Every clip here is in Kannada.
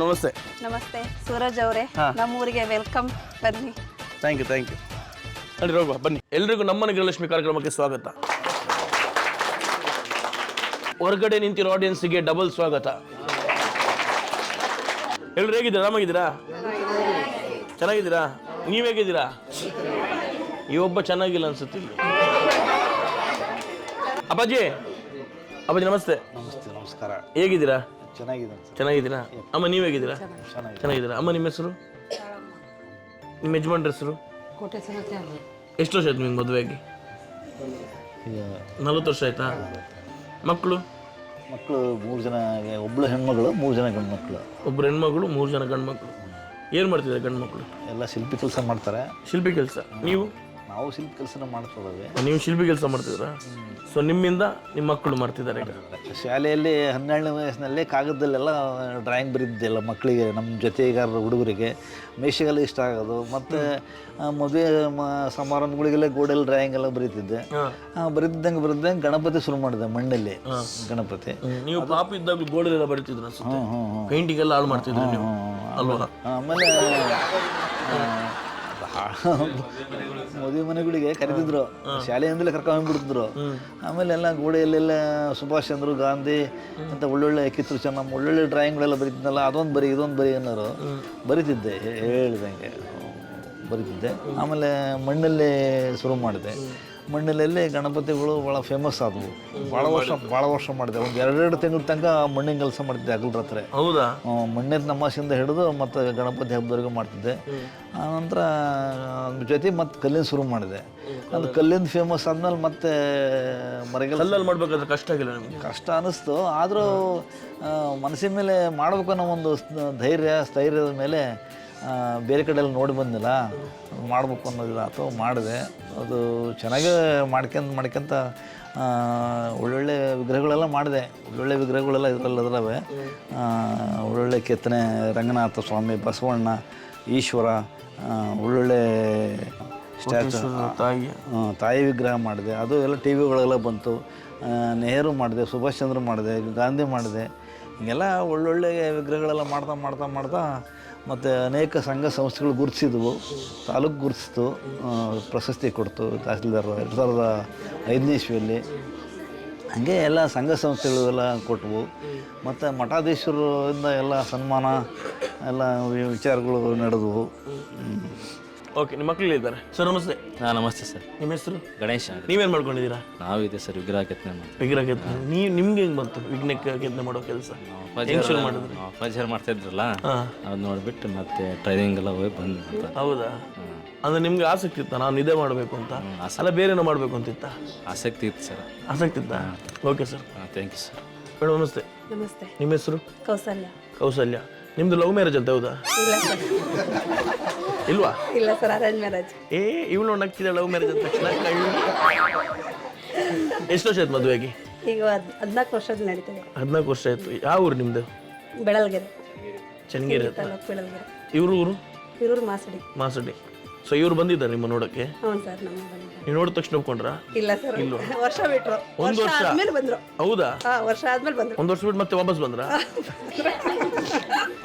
ನಮಸ್ತೆ. ನಮಸ್ತೆ ಸೂರಜ್ ಅವರೇ, ನಮ್ಮೂರಿಗೆ ವೆಲ್ಕಮ್. ಬನ್ನಿ. ಥ್ಯಾಂಕ್ ಯು ನೋಡಿ ರೋಗ ಬನ್ನಿ. ಎಲ್ರಿಗೂ ನಮ್ಮನೆ ಗೃಹಲಕ್ಷ್ಮಿ ಕಾರ್ಯಕ್ರಮಕ್ಕೆ ಸ್ವಾಗತ. ಹೊರಗಡೆ ನಿಂತಿರೋ ಆಡಿಯನ್ಸ್ಗೆ ಡಬಲ್ ಸ್ವಾಗತ. ಎಲ್ರು ಹೇಗಿದ್ದೀರಾ? ಆರಾಮಾಗಿದ್ದೀರಾ? ಚೆನ್ನಾಗಿದ್ದೀರಾ? ನೀವು ಹೇಗಿದ್ದೀರಾ? ಈ ಒಬ್ಬ ಚೆನ್ನಾಗಿಲ್ಲ ಅನ್ಸುತ್ತೆ. ಅಪ್ಪಾಜಿ ನಮಸ್ತೆ. ನಮಸ್ತೆ, ನಮಸ್ಕಾರ. ಹೇಗಿದ್ದೀರಾ? ಚೆನ್ನಾಗಿದ್ದೀರಾ? ಅಮ್ಮ ನೀವು ಹೇಗಿದ್ದೀರಾ? ಚೆನ್ನಾಗಿದ್ದೀರಾ? ಅಮ್ಮ ನಿಮ್ಮ ಹೆಸರು? ನಿಮ್ಮ ಯಜಮಾನ್ರ ಹೆಸರು? ಎಷ್ಟು ವರ್ಷ ಆಯ್ತು ನಿಮ್ಗೆ ಮದುವೆಯಾಗಿ? 40 ವರ್ಷ ಆಯ್ತಾ? ಮಕ್ಕಳು 3 ಜನ, ಒಬ್ಬಳು ಹೆಣ್ಮಗಳು, 3 ಜನ ಗಂಡು ಮಕ್ಕಳು. ಒಬ್ರು ಹೆಣ್ಮಗಳು, 3 ಜನ ಗಂಡು ಮಕ್ಕಳು. ಏನು ಮಾಡ್ತಿದ್ದಾರೆ ಗಂಡು ಮಕ್ಕಳು? ಎಲ್ಲ ಶಿಲ್ಪಿ ಕೆಲಸ ಮಾಡ್ತಾರೆ. ಶಿಲ್ಪಿ ಕೆಲಸ. ನಾವು ಶಿಲ್ಪಿ ಕೆಲಸನ ಮಾಡ್ತಿದ್ದೇವೆ. ನೀವು ಶಿಲ್ಪಿ ಕೆಲಸ ಮಾಡ್ತಿದ್ದೀರಾ? ಸೊ ನಿಮ್ಮಿಂದ ನಿಮ್ಮ ಮಕ್ಕಳು ಮಾಡ್ತಿದ್ದಾರೆ ಈಗ. ಶಾಲೆಯಲ್ಲಿ 12ನೇ ವಯಸ್ಸಿನಲ್ಲಿ ಕಾಗದದಲ್ಲೆಲ್ಲ ಡ್ರಾಯಿಂಗ್ ಬರೀತಿದ್ದೆಲ್ಲ ಮಕ್ಕಳಿಗೆ, ನಮ್ಮ ಜೊತೆಗಾರರ ಹುಡುಗರಿಗೆ ಮೇಷೆಗೆಲ್ಲ ಇಷ್ಟ ಆಗೋದು. ಮತ್ತು ಮದುವೆ ಸಮಾರಂಭಗಳಿಗೆಲ್ಲ ಗೋಡೆಯಲ್ಲಿ ಡ್ರಾಯಿಂಗ್ ಎಲ್ಲ ಬರೀತಿದ್ದೆ. ಬರೀತಿದ್ದಂಗೆ ಗಣಪತಿ ಶುರು ಮಾಡಿದೆ, ಮಣ್ಣಲ್ಲಿ ಗಣಪತಿ. ನೀವು ಪಾಪ ಇದ್ದಾಗ ಗೋಡೆಲ್ಲ ಬರೀತಿದ್ರ? ಪೇಂಟಿಂಗ್ ಎಲ್ಲ ಹಾಳು ಮಾಡ್ತಿದ್ರು ನೀವು ಅಲ್ವಾ? ಆಮೇಲೆ ಮದುವೆ ಮನೆಗಳಿಗೆ ಕರೆದಿದ್ರು, ಶಾಲೆಯಿಂದಲೇ ಕರ್ಕೊಂಡ್ಬಿಡ್ತಿದ್ರು. ಆಮೇಲೆ ಎಲ್ಲ ಗೋಡೆಯಲ್ಲೆಲ್ಲ ಸುಭಾಷ್ ಚಂದ್ರ ಗಾಂಧಿ ಅಂತ ಒಳ್ಳೊಳ್ಳೆ ಕಿತ್ತೂರು ಚೆನ್ನಮ್ಮ ಒಳ್ಳೊಳ್ಳೆ ಡ್ರಾಯಿಂಗ್ಗಳೆಲ್ಲ ಬರೀತಿದ್ನಲ್ಲ, ಅದೊಂದು ಬರೀ ಇದೊಂದು ಬರೀ ಅನ್ನೋರು. ಬರೀತಿದ್ದೆ, ಹೇಳ್ದಂಗೆ ಬರೀತಿದ್ದೆ. ಆಮೇಲೆ ಮಣ್ಣಲ್ಲೇ ಶುರು ಮಾಡಿದೆ. ಮಣ್ಣಲ್ಲೇ ಗಣಪತಿಗಳು ಭಾಳ ಫೇಮಸ್ ಆದವು. ಭಾಳ ವರ್ಷ ಮಾಡಿದೆ. ಒಂದು 2 ತಿಂಗಳ ತನಕ ಮಣ್ಣಿನ ಕೆಲಸ ಮಾಡ್ತಿದ್ದೆ ಹಗಲು ರಾತ್ರಿ. ಹೌದಾ? ಮಣ್ಣಿನ ನಮಾಸಿಂದ ಹಿಡಿದು ಮತ್ತು ಗಣಪತಿ ಹಬ್ಬದವರೆಗೂ ಮಾಡ್ತಿದ್ದೆ. ಆನಂತರ ಜೊತೆ ಮತ್ತು ಕಲ್ಲಿನ ಶುರು ಮಾಡಿದೆ. ಅದು ಕಲ್ಲಿಂದ ಫೇಮಸ್ ಆದ್ಮೇಲೆ ಮತ್ತೆ ಕಲ್ಲಲ್ಲಿ ಮಾಡ್ಬೇಕಾದ್ರೆ ಕಷ್ಟ ಆಗಿಲ್ಲ ನಿಮಗೆ? ಕಷ್ಟ ಅನ್ನಿಸ್ತು. ಆದರೂ ಮನಸ್ಸಿನ ಮೇಲೆ ಮಾಡಬೇಕು ಅನ್ನೋ ಒಂದು ಸ್ಥೈರ್ಯದ ಮೇಲೆ ಬೇರೆ ಕಡೆಯಲ್ಲಿ ನೋಡಿ ಬಂದಿಲ್ಲ, ಮಾಡಬೇಕು ಅನ್ನೋದಿಲ್ಲ. ಅಥವಾ ಮಾಡಿದೆ. ಅದು ಚೆನ್ನಾಗೇ ಮಾಡ್ಕೊಂತ ಒಳ್ಳೊಳ್ಳೆ ವಿಗ್ರಹಗಳೆಲ್ಲ ಮಾಡಿದೆ. ಒಳ್ಳೊಳ್ಳೆ ವಿಗ್ರಹಗಳೆಲ್ಲ ಇದರಲ್ಲವೆ ಒಳ್ಳೊಳ್ಳೆ ಕೆತ್ತನೆ, ರಂಗನಾಥ ಸ್ವಾಮಿ, ಬಸವಣ್ಣ, ಈಶ್ವರ, ಒಳ್ಳೊಳ್ಳೆ ಸ್ಟ್ಯಾಚು, ತಾಯಿ ವಿಗ್ರಹ ಮಾಡಿದೆ. ಅದು ಎಲ್ಲ ಟಿ ವಿಗಳೆಲ್ಲ ಬಂತು. ನೆಹರು ಮಾಡಿದೆ, ಸುಭಾಷ್ ಚಂದ್ರ ಮಾಡಿದೆ, ಗಾಂಧಿ ಮಾಡಿದೆ. ಹೀಗೆಲ್ಲ ಒಳ್ಳೊಳ್ಳೆ ವಿಗ್ರಹಗಳೆಲ್ಲ ಮಾಡ್ತಾ ಮತ್ತು ಅನೇಕ ಸಂಘ ಸಂಸ್ಥೆಗಳು ಗುರುತಿಸಿದ್ವು. ತಾಲೂಕು ಗುರುತಿಸ್ತು, ಪ್ರಶಸ್ತಿ ಕೊಡ್ತು ತಹಸೀಲ್ದಾರ್ 2005ನೇ ಇಸ್ವಿಯಲ್ಲಿ. ಹಾಗೆ ಎಲ್ಲ ಸಂಘ ಸಂಸ್ಥೆಗಳು ಎಲ್ಲ ಕೊಟ್ಟವು. ಮತ್ತು ಮಠಾಧೀಶರಿಂದ ಎಲ್ಲ ಸನ್ಮಾನ ಎಲ್ಲ ವಿಚಾರಗಳು ನಡೆದವು. ಓಕೆ, ನಿಮ್ಮ ಮಕ್ಕಳಿದ್ದಾರೆ ಸರ್? ನಮಸ್ತೆ. ನಮಸ್ತೆ ಸರ್. ನಿಮ್ಮ ಹೆಸರು? ಗಣೇಶ್. ನೀವೇನು ಮಾಡ್ಕೊಂಡಿದ್ದೀರಾ? ನಾವಿದೆ ಸರ್, ವಿಗ್ರಹ ಕೆತ್ತನೆ ಮಾಡಿ. ವಿಗ್ರಹ ಕೆತ್ತನೆ ನಿಮ್ಗೆ ಹೆಂಗೆ ಬಂತು ವಿಘ್ನಕ್ಕೆ ಕೆತ್ತನೆ ಮಾಡೋ ಕೆಲಸ? ಅಪ್ಪಾಜಿಯವ್ರು ಮಾಡ್ತಾ ಇದ್ರಲ್ಲ, ಅದು ನೋಡ್ಬಿಟ್ಟು ಮತ್ತೆ ಟ್ರೈನಿಂಗ್ ಎಲ್ಲ ಹೋಗಿ ಬಂದು. ಹೌದಾ? ಅಂದ್ರೆ ನಿಮ್ಗೆ ಆಸಕ್ತಿ ಇತ್ತ ನಾನು ಇದೇ ಮಾಡಬೇಕು ಅಂತ? ಅಲ್ಲ ಬೇರೆನೋ ಮಾಡಬೇಕು ಅಂತಿತ್ತ? ಆಸಕ್ತಿ ಇತ್ತು ಸರ್. ಆಸಕ್ತಿ ಇತ್ತಾ? Okay sir, thank you sir. Madam ನಮಸ್ತೆ. ನಮಸ್ತೆ. ನಿಮ್ಮ ಹೆಸರು? ಕೌಸಲ್ಯ. ನಿಮ್ದು ಲವ್ ಮ್ಯಾರೇಜ್ ಅಂತ? ಹೌದಾ? ಇಲ್ವಾ? ಇಲ್ಲ ಸರ್, ಅರೇಂಜ್ ಮ್ಯಾರೇಜ್. ಇವಳು ನಕ್ಕಿದ ಲವ್ ಮ್ಯಾರೇಜ್ ಅಂತ ತಕ್ಷಣ. ಎಷ್ಟು ವರ್ಷ ಆಯ್ತು ಮದುವೆಗೆ? ಈಗ 14 ವರ್ಷದ ನಡೀತದೆ. 14 ವರ್ಷ ಆಯ್ತು. ಯಾವ ಊರು ನಿಮ್ದು? ಬೆಳಲ್ಗೆರೆ, ಚನ್ನಗಿರಿ ತಾಲೂಕು ಬೆಳಲ್ಗೆರೆ. ಇವ್ರ ಊರು? ಇವರು ಮಾಸಡಿ. ಸೊ ಇವ್ರು ಬಂದಿದ್ದಾರೆ ನಿಮ್ಮ ನೋಡಕ್ಕೆ? ಹ್ಞೂ ಸರ್, ನಮ್ಮ ಬಂದಿದ್ದಾರೆ. ನೀವು ನೋಡಿದ ತಕ್ಷಣ ಒಪ್ಕೊಂಡ್ರಾ? ಇಲ್ಲ ಸರ್, ವರ್ಷ ಬಿಟ್ರು. ಒಂದು ವರ್ಷ ಆದ್ಮೇಲೆ ಬಂದ್ರು. ಹೌದಾ? ವರ್ಷ ಆದ್ಮೇಲೆ ಬಂದ್ರು. 1 ವರ್ಷ ಬಿಟ್ಟು ಮತ್ತೆ ವಾಪಸ್ ಬಂದ್ರಾ?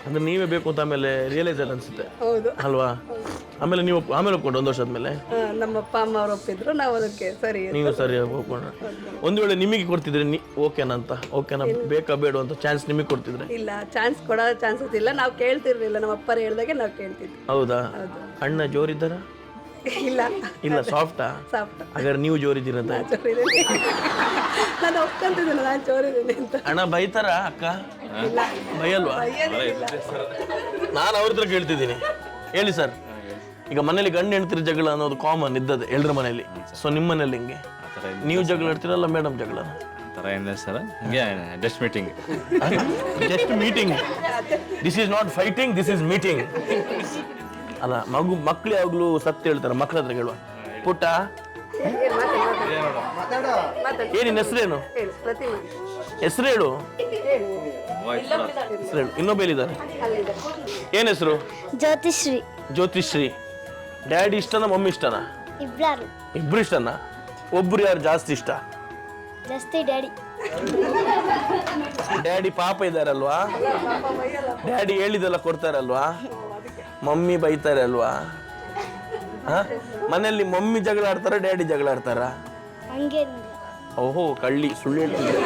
ಅಂದ್ರೆ ನೀವೇ ಬೇಕು ಅಂತ ಆಮೇಲೆ ರಿಯಲೈಸ್ ಆಯ್ತು ಅನ್ಸುತ್ತೆ. ಹೌದು ಅಲ್ವಾ? ಆಮೇಲೆ ಒಪ್ಕೊಂಡು 1 ವರ್ಷ ಆದ್ಮೇಲೆ ನಮ್ಮ ಅಪ್ಪ ಅಮ್ಮ ಅವ್ರು ಒಪ್ಪಿದ್ರು. ನಾವು ಅದಕ್ಕೆ ಸರಿ ನೀವು ಸರಿ ಒಪ್ಕೊಂಡ್ರ. ಒಂದು ವೇಳೆ ನಿಮಗೆ ಕೊಡ್ತಿದ್ರೆ ಓಕೆನಾ ಬೇಕಾ ಬೇಡ ಅಂತ ಚಾನ್ಸ್ ನಿಮಗೆ ಕೊಡ್ತಿದ್ರೆ? ಇಲ್ಲ, ಚಾನ್ಸ್ ಕೊಡೋ ಚಾನ್ಸಸ್ ಇಲ್ಲ. ನಾವು ಕೇಳ್ತಿರ್ಲಿಲ್ಲ, ನಮ್ಮ ಅಪ್ಪರು ಹೇಳ್ದಾಗೆ ನಾವು ಕೇಳ್ತಿದ್ವಿ. ಹೌದಾ? ಅಣ್ಣ ಜೋರಿದ್ದಾರ? ಇಲ್ಲ, ಸಾಫ್ಟಾ? ಹಾಗಾದ್ರೆ ನೀವು ಜೋರಿದ್ದೀರಂತ? ನಾನು ಒಪ್ಕೊಂತಿದ್ದೀನಿ, ನಾನು ಜೋರಿದ್ದೀನಿ ಅಂತ. ಅಣ್ಣ ಬೈತಾರ ಅಕ್ಕ? ಬೈಯಲ್ವಾ? ನಾನು ಅವ್ರ ಹತ್ರ ಕೇಳ್ತಿದ್ದೀನಿ. ಹೇಳಿ ಸರ್, ಈಗ ಮನೇಲಿ ಗಂಡು ಹೆಣ್ತಿರ ಜಗಳ ಅನ್ನೋದು ಕಾಮನ್ ಇದ್ದದೆ ಎಲ್ಲರ ಮನೇಲಿ. ಸೊ ನಿಮ್ಮ ಮನೇಲಿ ಹಿಂಗೆ ನೀವು ಜಗಳ ಆಡ್ತೀರಲ್ಲ ಮೇಡಮ್ ಜಗಳ? Sir just meeting. This is not fighting, this is meeting. ಅಲ್ಲ, ಮಕ್ಳು ಯಾವಾಗಲೂ ಸತ್ಯ ಹೇಳ್ತಾರೆ. ಮಕ್ಳ ಹತ್ರ ಕೇಳುವ. ಪುಟ್ಟ, ಏನಿನ ಹೆಸರೇನು? ಹೆಸರು ಹೇಳು. ಇನ್ನೊಬ್ಬ ಹೇಳಿದ್ದಾರೆ. ಏನ್ ಹೆಸರು? ಜ್ಯೋತಿಶ್ರೀ. ಡ್ಯಾಡಿ ಇಷ್ಟನಾ ಮಮ್ಮಿ ಇಷ್ಟನಾ? ಇಬ್ರು ಇಷ್ಟನಾ? ಒಬ್ರು ಯಾರು ಜಾಸ್ತಿ ಇಷ್ಟ? ಡ್ಯಾಡಿ ಪಾಪ ಇದ್ದಾರಲ್ವಾ? ಡ್ಯಾಡಿ ಹೇಳಿದೆಲ್ಲ ಕೊಡ್ತಾರಲ್ವಾ? ಮಮ್ಮಿ ಬೈತಾರೆ ಅಲ್ವಾ? ಮನೆಯಲ್ಲಿ ಮಮ್ಮಿ ಜಗಳ ಆಡ್ತಾರ, ಡ್ಯಾಡಿ ಜಗಳ ಆಡ್ತಾರ? ಓಹೋ, ಕಳ್ಳಿ, ಸುಳ್ಳು ಹೇಳ್ತಿದ್ದೆ.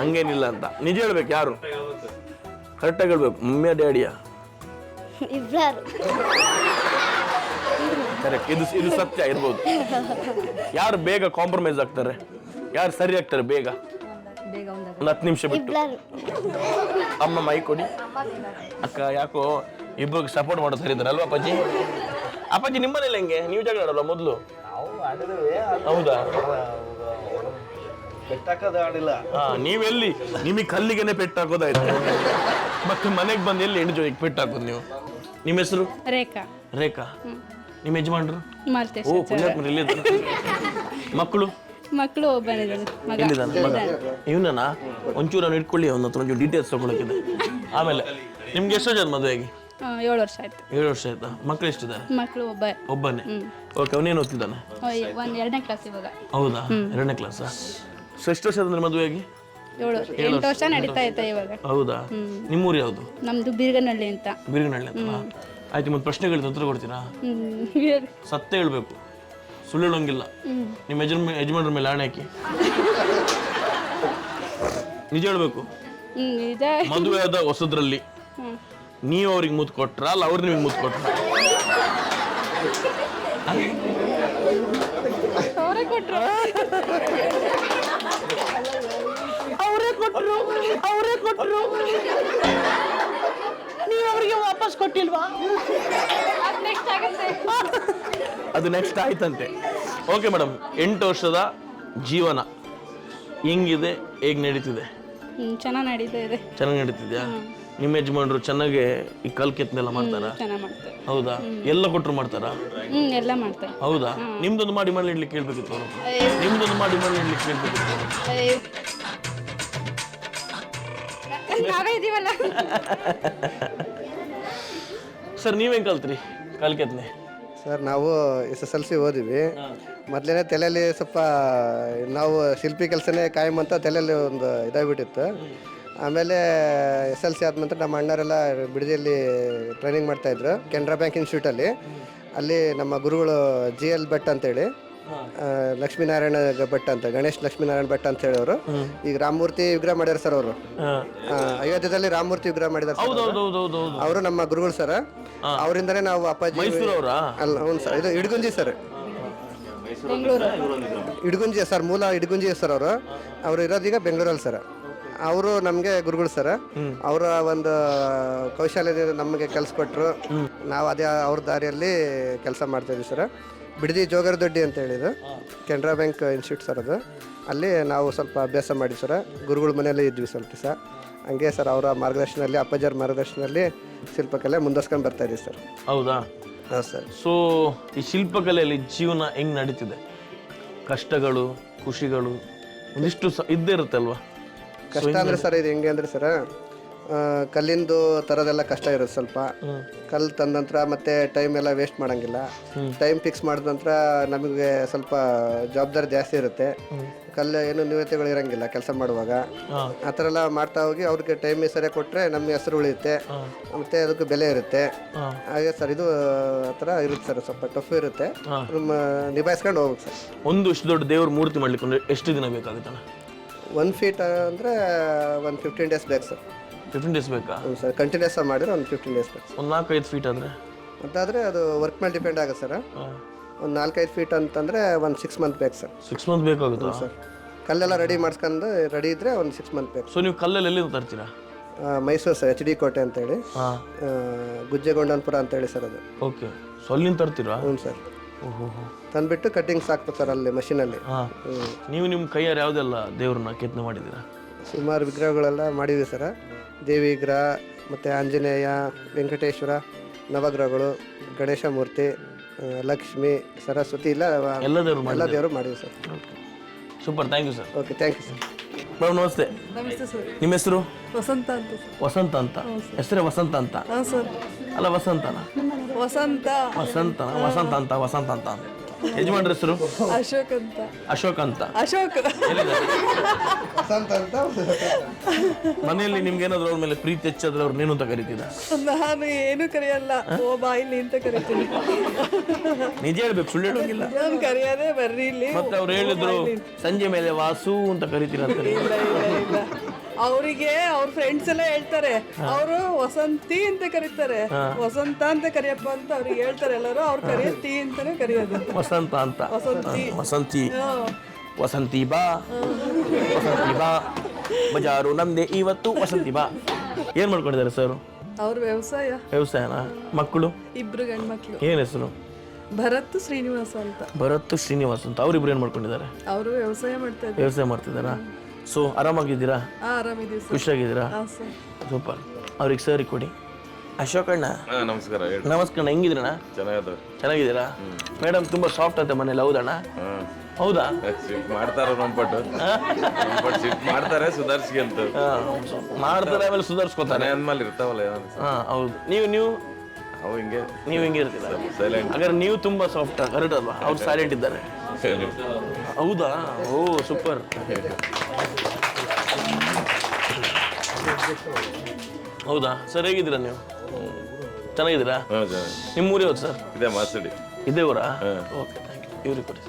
ಹಂಗೇನಿಲ್ಲ ಅಂತ ನಿಜ ಹೇಳ್ಬೇಕು. ಯಾರು ಕರೆಕ್ಟಾಗಿ ಹೇಳ್ಬೇಕು, ಮಮ್ಮಿಯ ಡ್ಯಾಡಿಯ? ಕರೆಕ್ಟ್, ಇದು ಸತ್ಯ ಇರ್ಬೋದು. ಯಾರು ಬೇಗ ಕಾಂಪ್ರಮೈಸ್ ಆಗ್ತಾರೆ, ಯಾರು ಸರಿ ಆಗ್ತಾರೆ ಬೇಗ? ಒಂದು 10 ನಿಮಿಷ ಬಿಟ್ಟು. ಅಮ್ಮ ಮೈ ಕೊಡಿ. ಅಕ್ಕ ಯಾಕೋ ಇಬ್ಬರಿಗೆ ಸಪೋರ್ಟ್ ಮಾಡೋ ಸರಿದ್ದಾರೆ ಅಲ್ವಾ ಅಪ್ಪಾಜಿ? ಅಪ್ಪಾಜಿ ನಿಮ್ಮನೇಲಿ ಹೆಂಗೆ? ನೀವು ಜಗಳ ಆಡಲ್ವಾ ಮೊದಲು? ಹೌದಾ? ಪೆಟ್ಟಾಕೋದು ಆಡಿಲ್ಲ. ನೀವೆಲ್ಲಿ ನಿಮಗೆ ಕಲ್ಲಿಗೆನೆ ಪೆಟ್ಟು ಹಾಕೋದಾಯ್ತು, ಮತ್ತೆ ಮನೆಗೆ ಬಂದು ಎಲ್ಲಿ ಹೆಣ್ಣು ಜೋಯಿಗೆ ಪೆಟ್ಟು ಹಾಕೋದು ನೀವು? ನಿಮ್ಮ ಹೆಸರು? ರೇಖಾ. ರೇಖಾ. ನಿಮ್ಮ ಯಜಮಾನ್ರು? ಮಾಲ್ತೇಶ್. ಓ ಪುಣ್ಯಾತ್ಮರು. ಇಲ್ಲಿ ಮಕ್ಕಳು? ಮಕ್ಕಳು ಒಬ್ಬನಿದ್ದಾನೆ, ಮಗ. ಎಲ್ಲಿದ್ದಾನೆ ಮಗ? ಇವನಾ? ಒಂಚೂರು ನಾನು ಇಟ್ಕೊಳ್ಳಿ, ಅವನ ಹತ್ರ ಒಂಚೂರು ಡೀಟೇಲ್ಸ್ ತಗೊಳಕಿದೆ. ಆಮೇಲೆ ನಿಮ್ಗೆ ಎಷ್ಟು ಜನ ಮದುವೆಯಾಗಿ? 7 ವರ್ಷ ಆಯ್ತು. 7 ವರ್ಷ ಆಯ್ತಾ? ಮಕ್ಕಳು ಎಷ್ಟಿದ್ದಾರೆ? ಮಕ್ಕಳು ಒಬ್ಬನೇ. ಓಕೆ, ಅವನೇನು ಓದ್ತಿದ್ದಾನೆ? 2ನೇ ಕ್ಲಾಸ್ ಇವಾಗ. ಹೌದಾ? 2ನೇ ಕ್ಲಾಸಾ? ಸೊ ಎಷ್ಟು ವರ್ಷ ಆದ್ರೆ ಮದುವೆಯಾಗಿ? 8 ವರ್ಷ ನಡೀತಾ ಐತೆ ಇವಾಗ. ಹೌದಾ? ನಿಮ್ಮೂರು ಯಾವುದು? ನಮ್ದು ಬೀರ್ಗನಹಳ್ಳಿ ಅಂತ. ಬೀರ್ಗನಹಳ್ಳಿ ಅಂತ. ಆಯ್ತು, ಮತ್ತೆ ಪ್ರಶ್ನೆಗಳಿಗೆ ಉತ್ತರ ಕೊಡ್ತೀರಾ? ಸತ್ಯ ಹೇಳ್ಬೇಕು, ಸುಳ್ಳು ಹೇಳೋಂಗಿಲ್ಲ. ನಿಮ್ಮ ಯಜಮಾನ್ರ ಮೇಲೆ ಆಣೆ ಹಾಕಿ ನಿಜ ಹೇಳ್ಬೇಕು. ಮದುವೆ ಆದ ಹೊಸದ್ರಲ್ಲಿ ನೀವು ಅವ್ರಿಗೆ ಮುತ್ತು ಕೊಟ್ರ, ಅಲ್ಲ ಅವ್ರು ನಿಮಗೆ ಮುತ್ತು ಕೊಟ್ರ? ಅವರೇ ಕೊಟ್ರು. ನೀವು ಅವರಿಗೆ ವಾಪಸ್ ಕೊಟ್ಟಿಲ್ವಾ? ಅದು ನೆಕ್ಸ್ಟ್ ಆಯ್ತಂತೆ. ಓಕೆ ಮೇಡಮ್, 8 ವರ್ಷದ ಜೀವನ ಹೆಂಗಿದೆ, ಹೇಗೆ ನಡೀತಿದೆ? ಚೆನ್ನಾಗಿ ನಡೀತಾ ಇದೆ. ಚೆನ್ನಾಗಿ ನಡೀತಿದ್ಯಾ? ನಿಮ್ಮ ಯಜಮಾನ್ರು ಚೆನ್ನಾಗಿ ಈ ಕಲ್ ಕೆತ್ತನೆಲ್ಲ ಮಾಡ್ತಾರ? ಚೆನ್ನಾಗಿ ಮಾಡ್ತಾರೆ. ಹೌದಾ? ಎಲ್ಲ ಕೊಟ್ಟರು ಮಾಡ್ತಾರಾ? ಎಲ್ಲ ಮಾಡ್ತಾರೆ. ಹೌದಾ? ನಿಮ್ದೊಂದು ಮಾಡಿ ಮನೆ ಇಡ್ಲಿಕ್ಕೆ ಕೇಳ್ಬೇಕಿತ್ತು. ನಿಮ್ದೊಂದು ಮಾಡಿ ಮನೆ ಇಡ್ಲಿಕ್ಕೆ ಕೇಳ್ಬೇಕಿತ್ತು. ನಾವೇ ಇದೀವಲ್ಲ. ಸರ್ ನೀವೇನ್ ಕಲ್ತ್ರಿ ಕಲ್ ಕೆತ್ತನೆ? ಸರ್ ನಾವು SSLC ಓದಿವಿ. ಮೊದಲೇ ತಲೆಯಲ್ಲಿ ಸ್ವಲ್ಪ ನಾವು ಶಿಲ್ಪಿ ಕೆಲಸನೇ ಕಾಯಂ ಅಂತ ತಲೆಯಲ್ಲಿ ಒಂದು ಇದಾಗ್ಬಿಟ್ಟಿತ್ತು. ಆಮೇಲೆ SLC ಆದ್ಮೇಲೆ ನಮ್ಮ ಅಣ್ಣರೆಲ್ಲ ಬಿಡದಿಯಲ್ಲಿ ಟ್ರೈನಿಂಗ್ ಮಾಡ್ತಾಯಿದ್ರು ಕೆನರಾ ಬ್ಯಾಂಕ್ ಇನ್ಸ್ಟಿಟ್ಯೂಟಲ್ಲಿ. ಅಲ್ಲಿ ನಮ್ಮ ಗುರುಗಳು GL ಭಟ್ ಅಂತೇಳಿ, ಲಕ್ಷ್ಮೀನಾರಾಯಣ ಭಟ್ ಅಂತ, ಗಣೇಶ್ ಲಕ್ಷ್ಮೀನಾರಾಯಣ ಭಟ್ ಅಂತ ಹೇಳಿ ಅವರು ಈಗ ರಾಮಮೂರ್ತಿ ವಿಗ್ರಹ ಮಾಡ್ಯಾರ ಸರ್. ಅವರು ಅಯೋಧ್ಯದಲ್ಲಿ ರಾಮಮೂರ್ತಿ ವಿಗ್ರಹ ಮಾಡಿದಾರೆ. ಅವರು ನಮ್ಮ ಗುರುಗಳು ಸರ್. ಅವರಿಂದನೇ ನಾವು ಅಪ್ಪಾಜಿ ಅಲ್ಲ, ಹೌದು ಸರ್, ಇದು ಇಡಗುಂಜಿ ಸರ್, ಇಡಗುಂಜಿ ಸರ್, ಮೂಲ ಇಡಗುಂಜಿ ಸರ್. ಅವರು ಇರೋದೀಗ ಬೆಂಗಳೂರಲ್ಲಿ ಸರ್. ಅವರು ನಮಗೆ ಗುರುಗಳು ಸರ್. ಅವರ ಒಂದು ಕೌಶಲ್ಯ ನಮಗೆ ಕೆಲಸ ಕೊಟ್ಟರು. ನಾವು ಅದೇ ಅವ್ರ ದಾರಿಯಲ್ಲಿ ಕೆಲಸ ಮಾಡ್ತಾಯಿದ್ವಿ ಸರ್. ಬಿಡದಿ ಜೋಗರದೊಡ್ಡಿ ಅಂತ ಹೇಳಿದ್ದು ಕೆನರಾ ಬ್ಯಾಂಕ್ ಇನ್ಸ್ಟಿಟ್ಯೂಟ್ ಸರ್. ಅದು ಅಲ್ಲಿ ನಾವು ಸ್ವಲ್ಪ ಅಭ್ಯಾಸ ಮಾಡಿ ಸರ್. ಗುರುಗಳ ಮನೆಯಲ್ಲೇ ಇದ್ವಿ ಸ್ವಲ್ಪ ದಿವಸ. ಹಂಗೆ ಸರ್ ಅವರ ಮಾರ್ಗದರ್ಶನದಲ್ಲಿ, ಅಪ್ಪಾಜರ್ ಮಾರ್ಗದರ್ಶನದಲ್ಲಿ ಶಿಲ್ಪಕಲೆ ಮುಂದುವರ್ಸ್ಕೊಂಡು ಬರ್ತಾ ಇದೀವಿ ಸರ್. ಹೌದಾ? ಹೌದು ಸರ್. ಸೊ ಈ ಶಿಲ್ಪಕಲೆಯಲ್ಲಿ ಜೀವನ ಹೆಂಗೆ ನಡೀತಿದೆ? ಕಷ್ಟಗಳು, ಖುಷಿಗಳು ಒಂದಿಷ್ಟು ಇದ್ದೇ ಇರುತ್ತೆ ಅಲ್ವಾ? ಕಷ್ಟ ಅಂದರೆ ಸರ್ ಇದು ಹೆಂಗೆ ಅಂದರೆ ಸರ್, ಕಲ್ಲಿಂದು ತರೋದೆಲ್ಲ ಕಷ್ಟ ಇರುತ್ತೆ ಸ್ವಲ್ಪ. ಕಲ್ಲು ತಂದ ನಂತರ ಮತ್ತೆ ಟೈಮ್ ಎಲ್ಲ ವೇಸ್ಟ್ ಮಾಡೋಂಗಿಲ್ಲ. ಟೈಮ್ ಫಿಕ್ಸ್ ಮಾಡಿದ ನಂತರ ನಮಗೆ ಸ್ವಲ್ಪ ಜವಾಬ್ದಾರಿ ಜಾಸ್ತಿ ಇರುತ್ತೆ. ಕಲ್ಲು ಏನು ನ್ಯೂನತೆಗಳು ಇರೋಂಗಿಲ್ಲ ಕೆಲಸ ಮಾಡುವಾಗ. ಆ ಥರ ಎಲ್ಲ ಮಾಡ್ತಾ ಹೋಗಿ ಅವ್ರಿಗೆ ಟೈಮ್ ಸರಿಯಾಗಿ ಕೊಟ್ಟರೆ ನಮ್ಮ ಹೆಸರು ಉಳಿಯುತ್ತೆ, ಮತ್ತು ಅದಕ್ಕೆ ಬೆಲೆ ಇರುತ್ತೆ. ಹಾಗೆ ಸರ್ ಇದು ಆ ಥರ ಇರುತ್ತೆ ಸರ್, ಸ್ವಲ್ಪ ಟಫ್ ಇರುತ್ತೆ. ನಿಭಾಯಿಸ್ಕೊಂಡು ಹೋಗ್ಬೇಕು ಸರ್. ಒಂದು ಇಷ್ಟು ದೊಡ್ಡ ದೇವ್ರ ಮೂರ್ತಿ ಮಾಡ್ಲಿಕ್ಕೆ ಎಷ್ಟು ದಿನ ಬೇಕಾಗುತ್ತಣ್ಣ? 1 ಫೀಟ್ ಅಂದರೆ ಒಂದು 15 ಡೇಸ್ ಬೇಕು ಸರ್. 15 ಡೇಸ್ ಬೇಕಾ? ಹ್ಞೂ ಸರ್, ಕಂಟಿನ್ಯೂಸ್ ಆಗಿ ಮಾಡಿದ್ರೆ ಒಂದು 15 ಡೇಸ್ ಬೇಕು. ಒಂದು 4-5 ಫೀಟ್ ಆದರೆ ಅಂತಾದರೆ ಅದು ವರ್ಕ್ ಮೇಲೆ ಡಿಪೆಂಡ್ ಆಗುತ್ತೆ ಸರ್. ಒಂದು 4-5 ಫೀಟ್ ಅಂತಂದರೆ ಒಂದು 6 ಮಂತ್ ಬೇಕು ಸರ್. 6 ಮಂತ್ ಬೇಕಾಗುತ್ತಾ ಸರ್? ಕಲ್ಲೆಲ್ಲ ರೆಡಿ ಮಾಡಿಸ್ಕೊಂಡು ರೆಡಿ ಇದ್ದರೆ ಒಂದು 6 ಮಂತ್ ಬೇಕು. ಸೊ ನೀವು ಕಲ್ಲಲ್ಲಿ ಎಲ್ಲಿಂದ ತರ್ತೀರಾ? ಮೈಸೂರು ಸರ್, HD ಕೋಟೆ ಅಂತೇಳಿ, ಗುಜ್ಜೆಗೊಂಡನಪುರ ಅಂತೇಳಿ ಸರ್ ಅದು. ಓಕೆ, ಸೊ ಅಲ್ಲಿಂದ ತರ್ತೀರಾ? ಹ್ಞೂ ಸರ್. ಓಹೋ, ತಂದುಬಿಟ್ಟು ಕಟ್ಟಿಂಗ್ಸ್ ಹಾಕ್ಬೇಕು ಸರ್ ಅಲ್ಲಿ ಮಷೀನಲ್ಲಿ. ನೀವು ನಿಮ್ಮ ಕೈಯಾರು ಯಾವುದೆಲ್ಲ ದೇವ್ರನ್ನ ಕೆತ್ತನೆ ಮಾಡಿದ್ದೀರಾ? ಸುಮಾರು ವಿಗ್ರಹಗಳೆಲ್ಲ ಮಾಡಿದ್ವಿ ಸರ್. ದೇವಿ ವಿಗ್ರಹ, ಮತ್ತು ಆಂಜನೇಯ, ವೆಂಕಟೇಶ್ವರ, ನವಗ್ರಹಗಳು, ಗಣೇಶ ಮೂರ್ತಿ, ಲಕ್ಷ್ಮಿ, ಸರಸ್ವತಿ ಎಲ್ಲ ದೇವರು ಮಾಡಿದ್ವಿ sir. Super, thank you sir. Okay, thank you sir. Madam ನಮಸ್ತೆ. ನಿಮ್ಮ ಹೆಸರು? ವಸಂತ ಅಂತ. ವಸಂತ ಅಂತ? ಹೆಸರೇ ವಸಂತ ಅಂತ? ಅಲ್ಲ ವಸಂತನ? ವಸಂತ. ವಸಂತ ಅಂತ. ವಸಂತ ಅಂತ ಯಜಮಾನ್ರ ಹೆಸರು ಅಶೋಕ್ ಅಂತ. ಅಶೋಕ್ ಅಂತ. ಅಶೋಕ್ ಎಲ್ಲಿದ್ದಾರೆ? ವಸಂತ ಅಂತ ಮನೆಯಲ್ಲಿ ನಿಮ್ಗೆ ಏನಾದ್ರು ಅವ್ರ ಮೇಲೆ ಪ್ರೀತಿ ಹೆಚ್ಚಾದ್ರೆ ಅವ್ರು ನೀನು ಅಂತ ಕರಿತಿದ್ದ? ನಾನು ಏನು ಕರೆಯಲ್ಲ, ಓ ಬಾಯಿಲಿ ಅಂತ ಕರಿತೀನಿ. ನಿಜ ಹೇಳ್ಬೇಕು, ಸುಳ್ಳು ಹೇಳೋಂಗಿಲ್ಲ. ನಾನು ಕರೆಯೋದೇ ಬರ್ರಿ ಇಲ್ಲಿ. ಮತ್ತೆ ಅವ್ರು ಹೇಳಿದ್ರು ಸಂಜೆ ಮೇಲೆ ವಾಸು ಅಂತ ಕರಿತೀರಂತ. ಇಲ್ಲ ಇಲ್ಲ ಇಲ್ಲ, ಅವರಿಗೆ ಅವ್ರ ಫ್ರೆಂಡ್ಸ್ ಎಲ್ಲ ಹೇಳ್ತಾರೆ, ಅವರು ವಸಂತಿ ಅಂತ ಕರೀತಾರೆ, ವಸಂತ ಅಂತ ಕರಿಯಪ್ಪ ಅಂತ ಅವ್ರಿಗೆ ಹೇಳ್ತಾರೆ ಎಲ್ಲರೂ. ಅವ್ರು ಕರೆಯತ್ತಿ ಅಂತಾನೆ ಕರೆಯೋದು. ವಸಂತ ಅಂತ. ವಸಂತಿ. ವಸಂತಿ ವಸಂತಿ ಬಾ, ವಸಂತಿ ಬಾ, ಬಜಾರು ನಮ್ದೆ ಇವತ್ತು, ವಸಂತಿ ಬಾ. ಏನ್ ಮಾಡ್ಕೊಂಡಿದ್ದಾರೆ ಸರ್? ಅವ್ರ ವ್ಯವಸಾಯ. ವ್ಯವಸಾಯನ? ಮಕ್ಕಳು? ಇಬ್ರು ಗಂಡು ಮಕ್ಳು. ಏನ್ ಹೆಸರು? ಭರತ್ ಶ್ರೀನಿವಾಸ ಅಂತ. ಭರತ್ ಶ್ರೀನಿವಾಸ್ ಅಂತ. ಅವ್ರಿಬ್ರು ಏನ್ ಮಾಡ್ಕೊಂಡಿದ್ದಾರೆ? ಅವರು ವ್ಯವಸಾಯ ಮಾಡ್ತಾ ಇದ್ದಾರೆ. ವ್ಯವಸಾಯ ಮಾಡ್ತಿದ್ದಾರಾ? ಸೊ ಆರಾಮಾಗಿದ್ದೀರಾ? ಆರಾಮಿದ್ದೀವಿ ಸರ್. ಖುಷಿಯಾಗಿದ್ದೀರಾ? ಹಾಂ ಸರ್. ಸೂಪರ್. ಅವ್ರಿಗೆ ಸರಿ ಕೊಡಿ. ಅಶೋಕ್ ಅಣ್ಣ ನಮಸ್ಕಾರ. ನಮಸ್ಕಾರ. ಹೆಂಗಿದ್ರಣ್ಣ? ಚೆನ್ನಾಗಿದ್ದೀರಾ? ಮೇಡಮ್ ತುಂಬಾ ಸಾಫ್ಟ್ ಅಂತ ಮನೇಲಿ, ಹೌದಣ್ಣ? ಹೌದಾ? ಮಾಡ್ತಾರ ನಮ್ಪಟ್ಟು ಸಿಟ್ ಮಾಡ್ತಾರೆ, ಸುಧಾರಿಸ್ಕೊಂತ ಮಾಡ್ತಾರೆ, ಆಮೇಲೆ ಸುಧಾರಿಸ್ಕೋತಾರೆ ಅಂದ್ಮೇಲೆ ಇರ್ತಾವಲ್ಲ. ಹಾ ಹೌದು. ನೀವು ಅವು ಹಿಂಗೆ ನೀವು ಹಿಂಗೆ ಇರ್ತೀರಾ? ಸೈಲೆಂಟ್. ಹಾಗಾದ್ರೆ ನೀವು ತುಂಬಾ ಸಾಫ್ಟ್, ಕರೆಕ್ಟ್ ಅಲ್ವಾ? ಅವ್ರು ಸೈಲೆಂಟ್ ಇದ್ದಾರೆ. ಹೌದಾ? ಓ ಸೂಪರ್. ಹೌದಾ ಸರ್? ಹೇಗಿದ್ದೀರಾ ನೀವು? ಚೆನ್ನಾಗಿದ್ದೀರಾ? ನಿಮ್ಮ ಊರು ಯಾವ್ದು ಸರ್? ಇದೆ ಮಾಸಡಿ. ಇದೇ ಊರಾ? Okay, thank you. ಇವ್ರಿಗೆ ಕೊಡಿ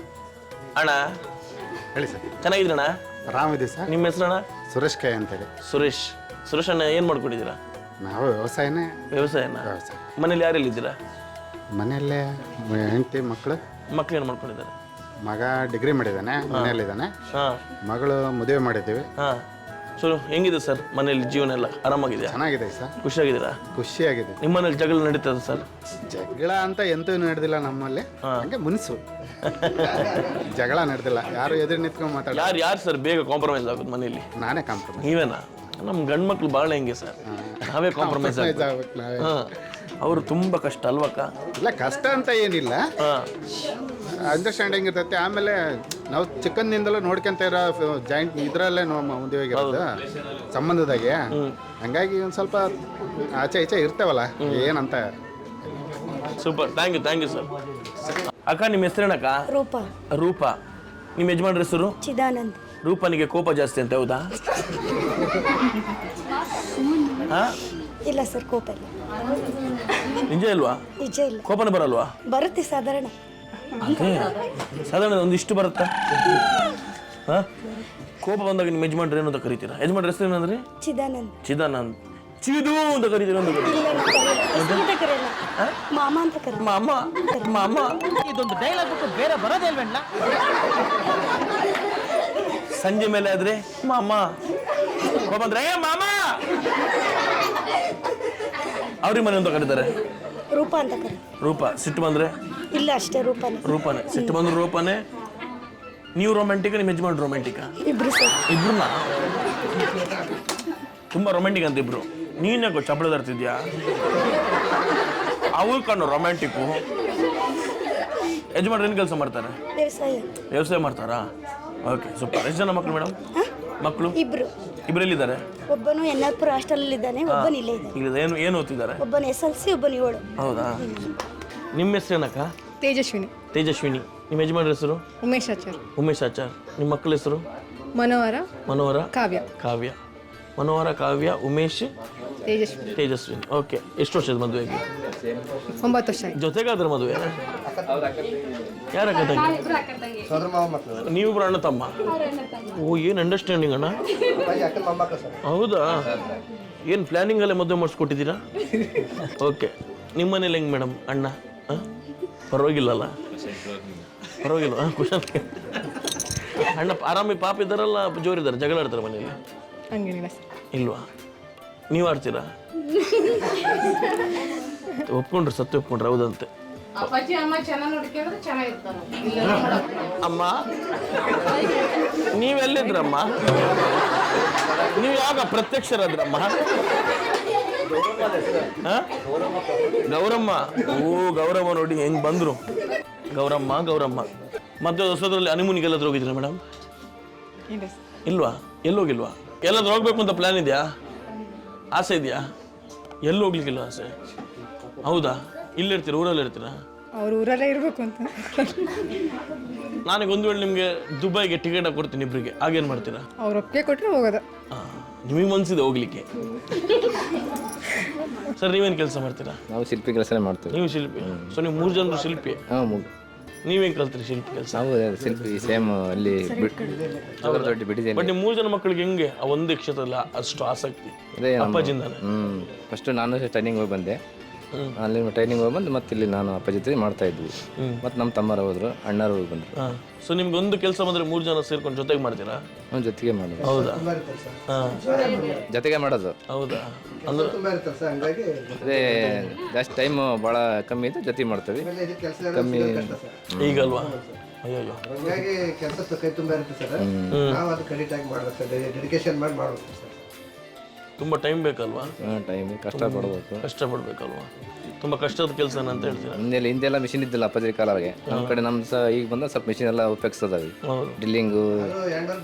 ಅಣ್ಣ. ಹೇಳಿ ಸರ್. ಚೆನ್ನಾಗಿದ್ದೀರಣ್ಣ? ಆರಾಮಿದೆ ಸರ್. ನಿಮ್ಮ ಹೆಸರಣ್ಣ? ಸುರೇಶ್ ಕೈ ಅಂತೇಳಿ. ಸುರೇಶ್. ಸುರೇಶ್ ಅಣ್ಣ ಏನು ಮಾಡ್ಕೊಂಡಿದ್ದೀರಾ? ನಾವು ವ್ಯವಸಾಯನೇ. ವ್ಯವಸಾಯನ? ವ್ಯವಸಾಯ. ಮನೇಲಿ ಯಾರೆಲ್ಲ ಇದ್ದೀರಾ? ಮನೆಯಲ್ಲೇ ಹೆಂಡತಿ ಮಕ್ಕಳು. ಮಕ್ಳು ಏನು ಮಾಡ್ಕೊಂಡಿದ್ದಾರೆ? ಮಗ ಡಿಗ್ರಿ ಮಾಡಿದ್ದಾನೆ, ಮನೆಯಲ್ಲಿದ್ದಾನೆ. ಹಾಂ. ಮಗಳು ಮದುವೆ ಮಾಡಿದ್ದೀವಿ. ಹಾಂ. ಸೊ ಹೆಂಗಿದೆ ಸರ್ ಮನೇಲಿ ಜೀವನ ಎಲ್ಲ? ಆರಾಮಾಗಿದೆಯಾ? ಚೆನ್ನಾಗಿದೆ ಸರ್. ಖುಷಿಯಾಗಿದ್ದೀರಾ? ಖುಷಿಯಾಗಿದೆ. ನಿಮ್ಮ ಮನೇಲಿ ಜಗಳ ನಡೀತದೆ ಸರ್? ಜಗಳ ಅಂತ ಎಂತೂ ನಡೆದಿಲ್ಲ ನಮ್ಮಲ್ಲಿ. ಹಂಗೆ ಮುನ್ಸು ಜಗಳ ನಡೆದಿಲ್ಲ. ಯಾರು ಎದುರು ನಿಂತ್ಕೊಂಡು ಮಾತಾಡ. ಯಾರು ಸರ್ ಬೇಗ ಕಾಂಪ್ರಮೈಸ್ ಆಗೋದು ಮನೇಲಿ? ನಾನೇ ಕಾಂಪ್ರಮೈಸ್. ನೀವೇನಾ? ನಮ್ಮ ಗಂಡು ಮಕ್ಳು ಭಾಳ ಹೆಂಗೆ ಸರ್, ನಾವೇ ಕಾಂಪ್ರಮೈಸ್ ಆಗ್ಬೇಕು ನಾವೇ. ಹಾಂ. ಅವರು ತುಂಬ ಕಷ್ಟ ಅಲ್ವಕ್ಕ? ಇಲ್ಲ, ಕಷ್ಟ ಅಂತ ಏನಿಲ್ಲ, ಅಂಡರ್ಸ್ಟ್ಯಾಂಡಿಂಗ್ ಇರ್ತೈತೆ. ಆಮೇಲೆ ನಾವು ಚಿಕ್ಕಂದಿಂದಲೂ ನೋಡ್ಕೊಂತ ಇರೋ ಜಾಯಿಂಟ್ ಇದರಲ್ಲೇ ಮುಂದೆ ಹೋಗಿರೋದು ಸಂಬಂಧದಾಗೆ. ಹಂಗಾಗಿ ಒಂದು ಸ್ವಲ್ಪ ಆಚೆ ಈಚೆ ಇರ್ತೇವಲ್ಲ, ಏನಂತ. ಸೂಪರ್. Thank you sir. ಅಕ್ಕ ನಿಮ್ಮ ಹೆಸರೇನಕ್ಕ? ರೂಪಾ. ರೂಪಾ. ನಿಮ್ಮ ಯಜಮಾನ್ರ ಹೆಸರು? ಚಿದಾನಂದ್. ರೂಪನಿಗೆ ಕೋಪ ಜಾಸ್ತಿ ಅಂತ, ಹೌದಾ? ಇಲ್ಲ ಸರ್, ಕೋಪ ಇಲ್ಲ. ನಿಜ ಇಲ್ವಾ? ನಿಜ ಇಲ್ಲ. ಕೋಪನ ಬರಲ್ವಾ? ಬರುತ್ತೆ ಸಾಧಾರಣ. ಅದೇ ಸಾಧಾರಣ ಒಂದಿಷ್ಟು ಬರುತ್ತಾ? ಹಾಂ. ಕೋಪ ಬಂದಾಗ ನಿಮ್ಮ ಯಜಮಾನ್ರು ಏನು ಅಂತ ಕರಿತೀರಾ? ಯಜಮಾನ್ರ ಹೆಸರು ಏನಂದ್ರೆ? ಚಿದಾನಂದ್. ಚಿದಾನಂದ್. ಚಿದು ಅಂತ ಕರಿತೀರ? ಅಂತ ಕರೆಯಲ್ಲ, ಮಾಮ ಅಂತ ಕರೀ. ಮಾಮ. ಮಾಮ. ಇದೊಂದು ಡೈಲಾಗ್ ಬಿಟ್ಟು ಬೇರೆ ಬರೋದೇ ಇಲ್ವೇಣ್ಣ? ಸಂಜೆ ಮೇಲೆ ಆದ್ರೆ ಮಾಮ, ಕೋಪ ಬಂದ್ರೆ ಮಾಮ. ಅವ್ರಿಗೆ ಮನೆ ಅಂತ ಕರೀತಾರೆ? ರೂಪ ಅಂತ ಕರೀ. ರೂಪ. ಸಿಟ್ಟು ಬಂದ್ರೆ? ಇಲ್ಲ, ಅಷ್ಟೇ ರೂಪನೇ. ರೂಪನೇ. ಸಿಟ್ಟು ಬಂದ್ರು ರೂಪನೇ. ನೀವು ರೊಮ್ಯಾಂಟಿಕ್, ನಿಮ್ಮ ಯಜಮಾನ್ ರೊಮ್ಯಾಂಟಿಕ್? ಇಬ್ರು ಸರ್. ಇಬ್ರನ್ನ? ತುಂಬಾ ರೊಮ್ಯಾಂಟಿಕ್ ಅಂತ ಇಬ್ರು. ನೀನ್ ಯಾಕೋ ಚಪ್ಪಳ ತರ್ತಿದ್ಯಾ? ಅವ್ರು ಕಣ್ಣು ರೊಮ್ಯಾಂಟಿಕ್ಕು. ಯಜಮಾನ್ರು ಏನು ಕೆಲಸ ಮಾಡ್ತಾರೆ? ವ್ಯವಸಾಯ. ವ್ಯವಸಾಯ ಮಾಡ್ತಾರಾ? Okay, super. ಎಷ್ಟು ಜನ ಮಕ್ಕಳು ಮೇಡಮ್? ಮಕ್ಕಳು ಇಬ್ರು. ಇಬ್ಬರೆಲ್ಲಿದ್ದಾರೆ? ಒಬ್ಬನು ಎನ್ಆರ್ಪುರ ಹಾಸ್ಟೆಲಲ್ಲಿ ಇದ್ದಾನೆ, ಒಬ್ಬನು ಇಲ್ಲೇ ಇದ್ದಾನೆ. ಇಲ್ಲ, ಏನು ಓದ್ತಿದ್ದಾರೆ? ಒಬ್ಬನು SLC, ಒಬ್ಬನು 7. ಹೌದಾ? ನಿಮ್ಮ ಹೆಸರು ಏನಕ್ಕ? ತೇಜಸ್ವಿನಿ. ತೇಜಸ್ವಿನಿ. ನಿಮ್ಮ ಯಜಮಾನ್ರ ಹೆಸರು? ಉಮೇಶ್ ಆಚಾರ್. ಉಮೇಶ್ ಆಚಾರ್. ನಿಮ್ಮ ಮಕ್ಕಳ ಹೆಸರು? ಮನೋಹರ. ಮನೋಹರ. ಕಾವ್ಯ. ಕಾವ್ಯ. ಮನೋಹರ, ಕಾವ್ಯ, ಉಮೇಶ್, ತೇಜಸ್ವಿನಿ. ತೇಜಸ್ವಿನಿ. ಓಕೆ. ಎಷ್ಟು ವರ್ಷದ ಮದುವೆಗೆ? 9 ವರ್ಷ ಆಯ್ತು. ಜೊತೆಗಾದ್ರ ಮದುವೆ? ಯಾರಕ್ಕ ತಂಗಿ? ಸೋದರ ಮಾವ ಮಕ್ಕಳು. ನೀವಿಬ್ರು ಅಣ್ಣ ತಮ್ಮ? ಓ, ಏನು ಅಂಡರ್ಸ್ಟ್ಯಾಂಡಿಂಗ್ ಅಣ್ಣ. ಅಕ್ಕನ ಮೊಮ್ಮಕ್ಕಳು ಸರ್. ಹೌದಾ? ಏನು ಪ್ಲಾನಿಂಗ್ ಅಲ್ಲೇ ಮದುವೆ ಮಾಡಿಸ್ಕೊಟ್ಟಿದ್ದೀರಾ? ಓಕೆ. ನಿಮ್ಮ ಮನೇಲಿ ಹೆಂಗೆ ಮೇಡಮ್ ಅಣ್ಣ? ಪರವಾಗಿಲ್ಲಲ್ಲ? ಪರವಾಗಿಲ್ಲ. ಖುಷಿ. ಅಣ್ಣ ಆರಾಮಿ ಪಾಪ ಇದ್ದಾರಲ್ಲ, ಜೋರಿದ್ದಾರೆ? ಜಗಳ ಆಡ್ತಾರೆ ಮನೇಲಿ? ಹಂಗೇನಿಲ್ಲ ಸರ್. ಇಲ್ವಾ? ನೀವು ಆಡ್ತೀರಾ? ಒಪ್ಕೊಂಡ್ರೆ ಸತ್ತು ಒಪ್ಕೊಂಡ್ರೆ? ಹೌದಂತೆ. ಅಪ್ಪಾಜಿ ಅಮ್ಮ ಚೆನ್ನಾಗಿ ನೋಡ್ಕೊಂಡ್ರೆ ಚೆನ್ನಾಗಿರ್ತಾರೆ. ಅಮ್ಮ ನೀವೆಲ್ಲಿದ್ರಮ್ಮ? ನೀವು ಯಾವಾಗ ಪ್ರತ್ಯಕ್ಷರಾದ್ರಮ್ಮ? ಗೌರಮ್ಮ. ಓ, ಗೌರಮ್ಮ ನೋಡಿ ಹೆಂಗ್ ಬಂದ್ರು. ಗೌರಮ್ಮ. ಮತ್ತೆ ಹೊಸದ್ರಲ್ಲಿ ಹನಿಮೂನಿಗೆಲ್ಲಾದ್ರೂ ಹೋಗಿದ್ದೀರಾ ಮೇಡಮ್? ಇಲ್ವಾ? ಎಲ್ಲೋಗಿಲ್ವಾ? ಎಲ್ಲಾದ್ರೂ ಹೋಗ್ಬೇಕು ಅಂತ ಪ್ಲಾನ್ ಇದೆಯಾ? ಆಸೆ ಇದೆಯಾ? ಎಲ್ಲಿ ಹೋಗ್ಲಿಕ್ಕಿಲ್ಲ ಆಸೆ? ಹೌದಾ? ಇಲ್ಲಿರ್ತೀರ? ಊರಲ್ಲಿ ಇರ್ತೀರಾ? ಅವ್ರ ಊರಲ್ಲೇ ಇರಬೇಕು ಅಂತ. ನನಗೆ ಒಂದು ವೇಳೆ ನಿಮಗೆ ದುಬೈಗೆ ಟಿಕೆಟ್ ಕೊಡ್ತೀನಿ ಇಬ್ಬರಿಗೆ, ಆಗೇನು ಮಾಡ್ತೀರಾ? ಅವ್ರ ಒಪ್ಪಿಗೆ ಕೊಟ್ಟರೆ ಹೋಗೋದು. ನಿಮಗೆ ಮನಸ್ಸಿದೆ ಹೋಗ್ಲಿಕ್ಕೆ? ಸರ್ ನೀವೇನು ಕೆಲಸ ಮಾಡ್ತೀರಾ? ನಾವು ಶಿಲ್ಪಿ ಕೆಲಸನೇ ಮಾಡ್ತೀವಿ. ನೀವು ಶಿಲ್ಪಿ? ಸೊ ನೀವು 3 ಜನರು ಶಿಲ್ಪಿ? ಹಾಂ, ನೀವೇನು ಕಲ್ತೀರಿ ಶಿಲ್ಪಿ ಕೆಲಸ? ನಾವು ಶಿಲ್ಪಿ ಸೇಮ್ ಅಲ್ಲಿ ದೊಡ್ಡ ಬಿಟ್ಟಿದ್ದೇನೆ. ಬಟ್ ನೀವು 3 ಜನ ಮಕ್ಕಳಿಗೆ ಹೆಂಗೆ ಆ ಒಂದೇ ಕ್ಷೇತ್ರದಲ್ಲಿ ಅಷ್ಟು ಆಸಕ್ತಿ? ಅದೇ ಅಪ್ಪಾಜಿಂದಾನೆ? ಫಸ್ಟ್ ನಾನು ಟ್ರೈನಿಂಗ್ ಹೋಗಿ ಬಂದೆ. ಅಲ್ಲಿ ಟ್ರೈನಿಂಗ್ ಹೋಗಿ ಬಂದು ಮತ್ತೆ ಇಲ್ಲಿ ನಾನು ಅಪ್ಪ ಜೊತೆ ಮಾಡ್ತಾ ಇದ್ವಿ. ಮತ್ತು ನಮ್ಮ ತಮ್ಮರು ಹೋದ್ರು, ಅಣ್ಣರು ಹೋಗಿ ಬಂದರು. ಸೊ ನಿಮ್ಗೆ ಒಂದು ಕೆಲಸ ಬಂದರೆ 3 ಜನ ಸೇರ್ಕೊಂಡು ಜೊತೆಗೆ ಮಾಡ್ತೀರಾ? ಜೊತೆಗೆ ಮಾಡೋದು. ಹೌದಾ? ಹಾಂ, ಜೊತೆಗೆ ಮಾಡೋದು. ಹೌದಾ? ಅಂದ್ರೆ ತುಂಬ ಇರ್ತದೆ ಸರ್, ಹಂಗಾಗಿ ಅದೇ ಜಾಸ್ತಿ ಟೈಮ್ ಭಾಳ ಕಮ್ಮಿ ಇದೆ, ಜೊತೆ ಮಾಡ್ತೀವಿ. ಕೆಲಸ ಕಮ್ಮಿ ಈಗಲ್ವಾ? ಅಯ್ಯೋ, ಹಂಗಾಗಿ ಕೆಲಸ ಕೈ ತುಂಬ ಇರುತ್ತೆ ಸರ್. ನಾವು ಅದು ಕರೆಕ್ಟಾಗಿ ಮಾಡ್ಬೇಕು ಸರ್, ಡೆಡಿಕೇಶನ್ ಮಾಡಿ ಮಾಡ್ಬೇಕು ಸರ್. ತುಂಬ ಟೈಮ್ ಬೇಕಲ್ವಾ? ಟೈಮ್ ಕಷ್ಟಪಡ್ಬೇಕು. ಕಷ್ಟಪಡ್ಬೇಕಲ್ವಾ? ತುಂಬ ಕಷ್ಟದ ಕೆಲಸ ಅಂತ ಹೇಳ್ತೀರಾ? ಹಿಂದೆಲ್ಲ ಮಿಷಿನ್ ಇದ್ದಿಲ್ಲ ಅಪ್ಪಾಜಿ ಕಾಲಕ್ಕೆ. ನಮ್ಮ ಕಡೆ ನಮ್ಮ ಸಹ ಈಗ ಬಂದ ಸ್ವಲ್ಪ ಮಿಷಿನ್ ಎಲ್ಲ ಉಪಯೋಗಿಸ್ತದವಿ, ಡ್ರಿಲ್ಲಿಂಗು.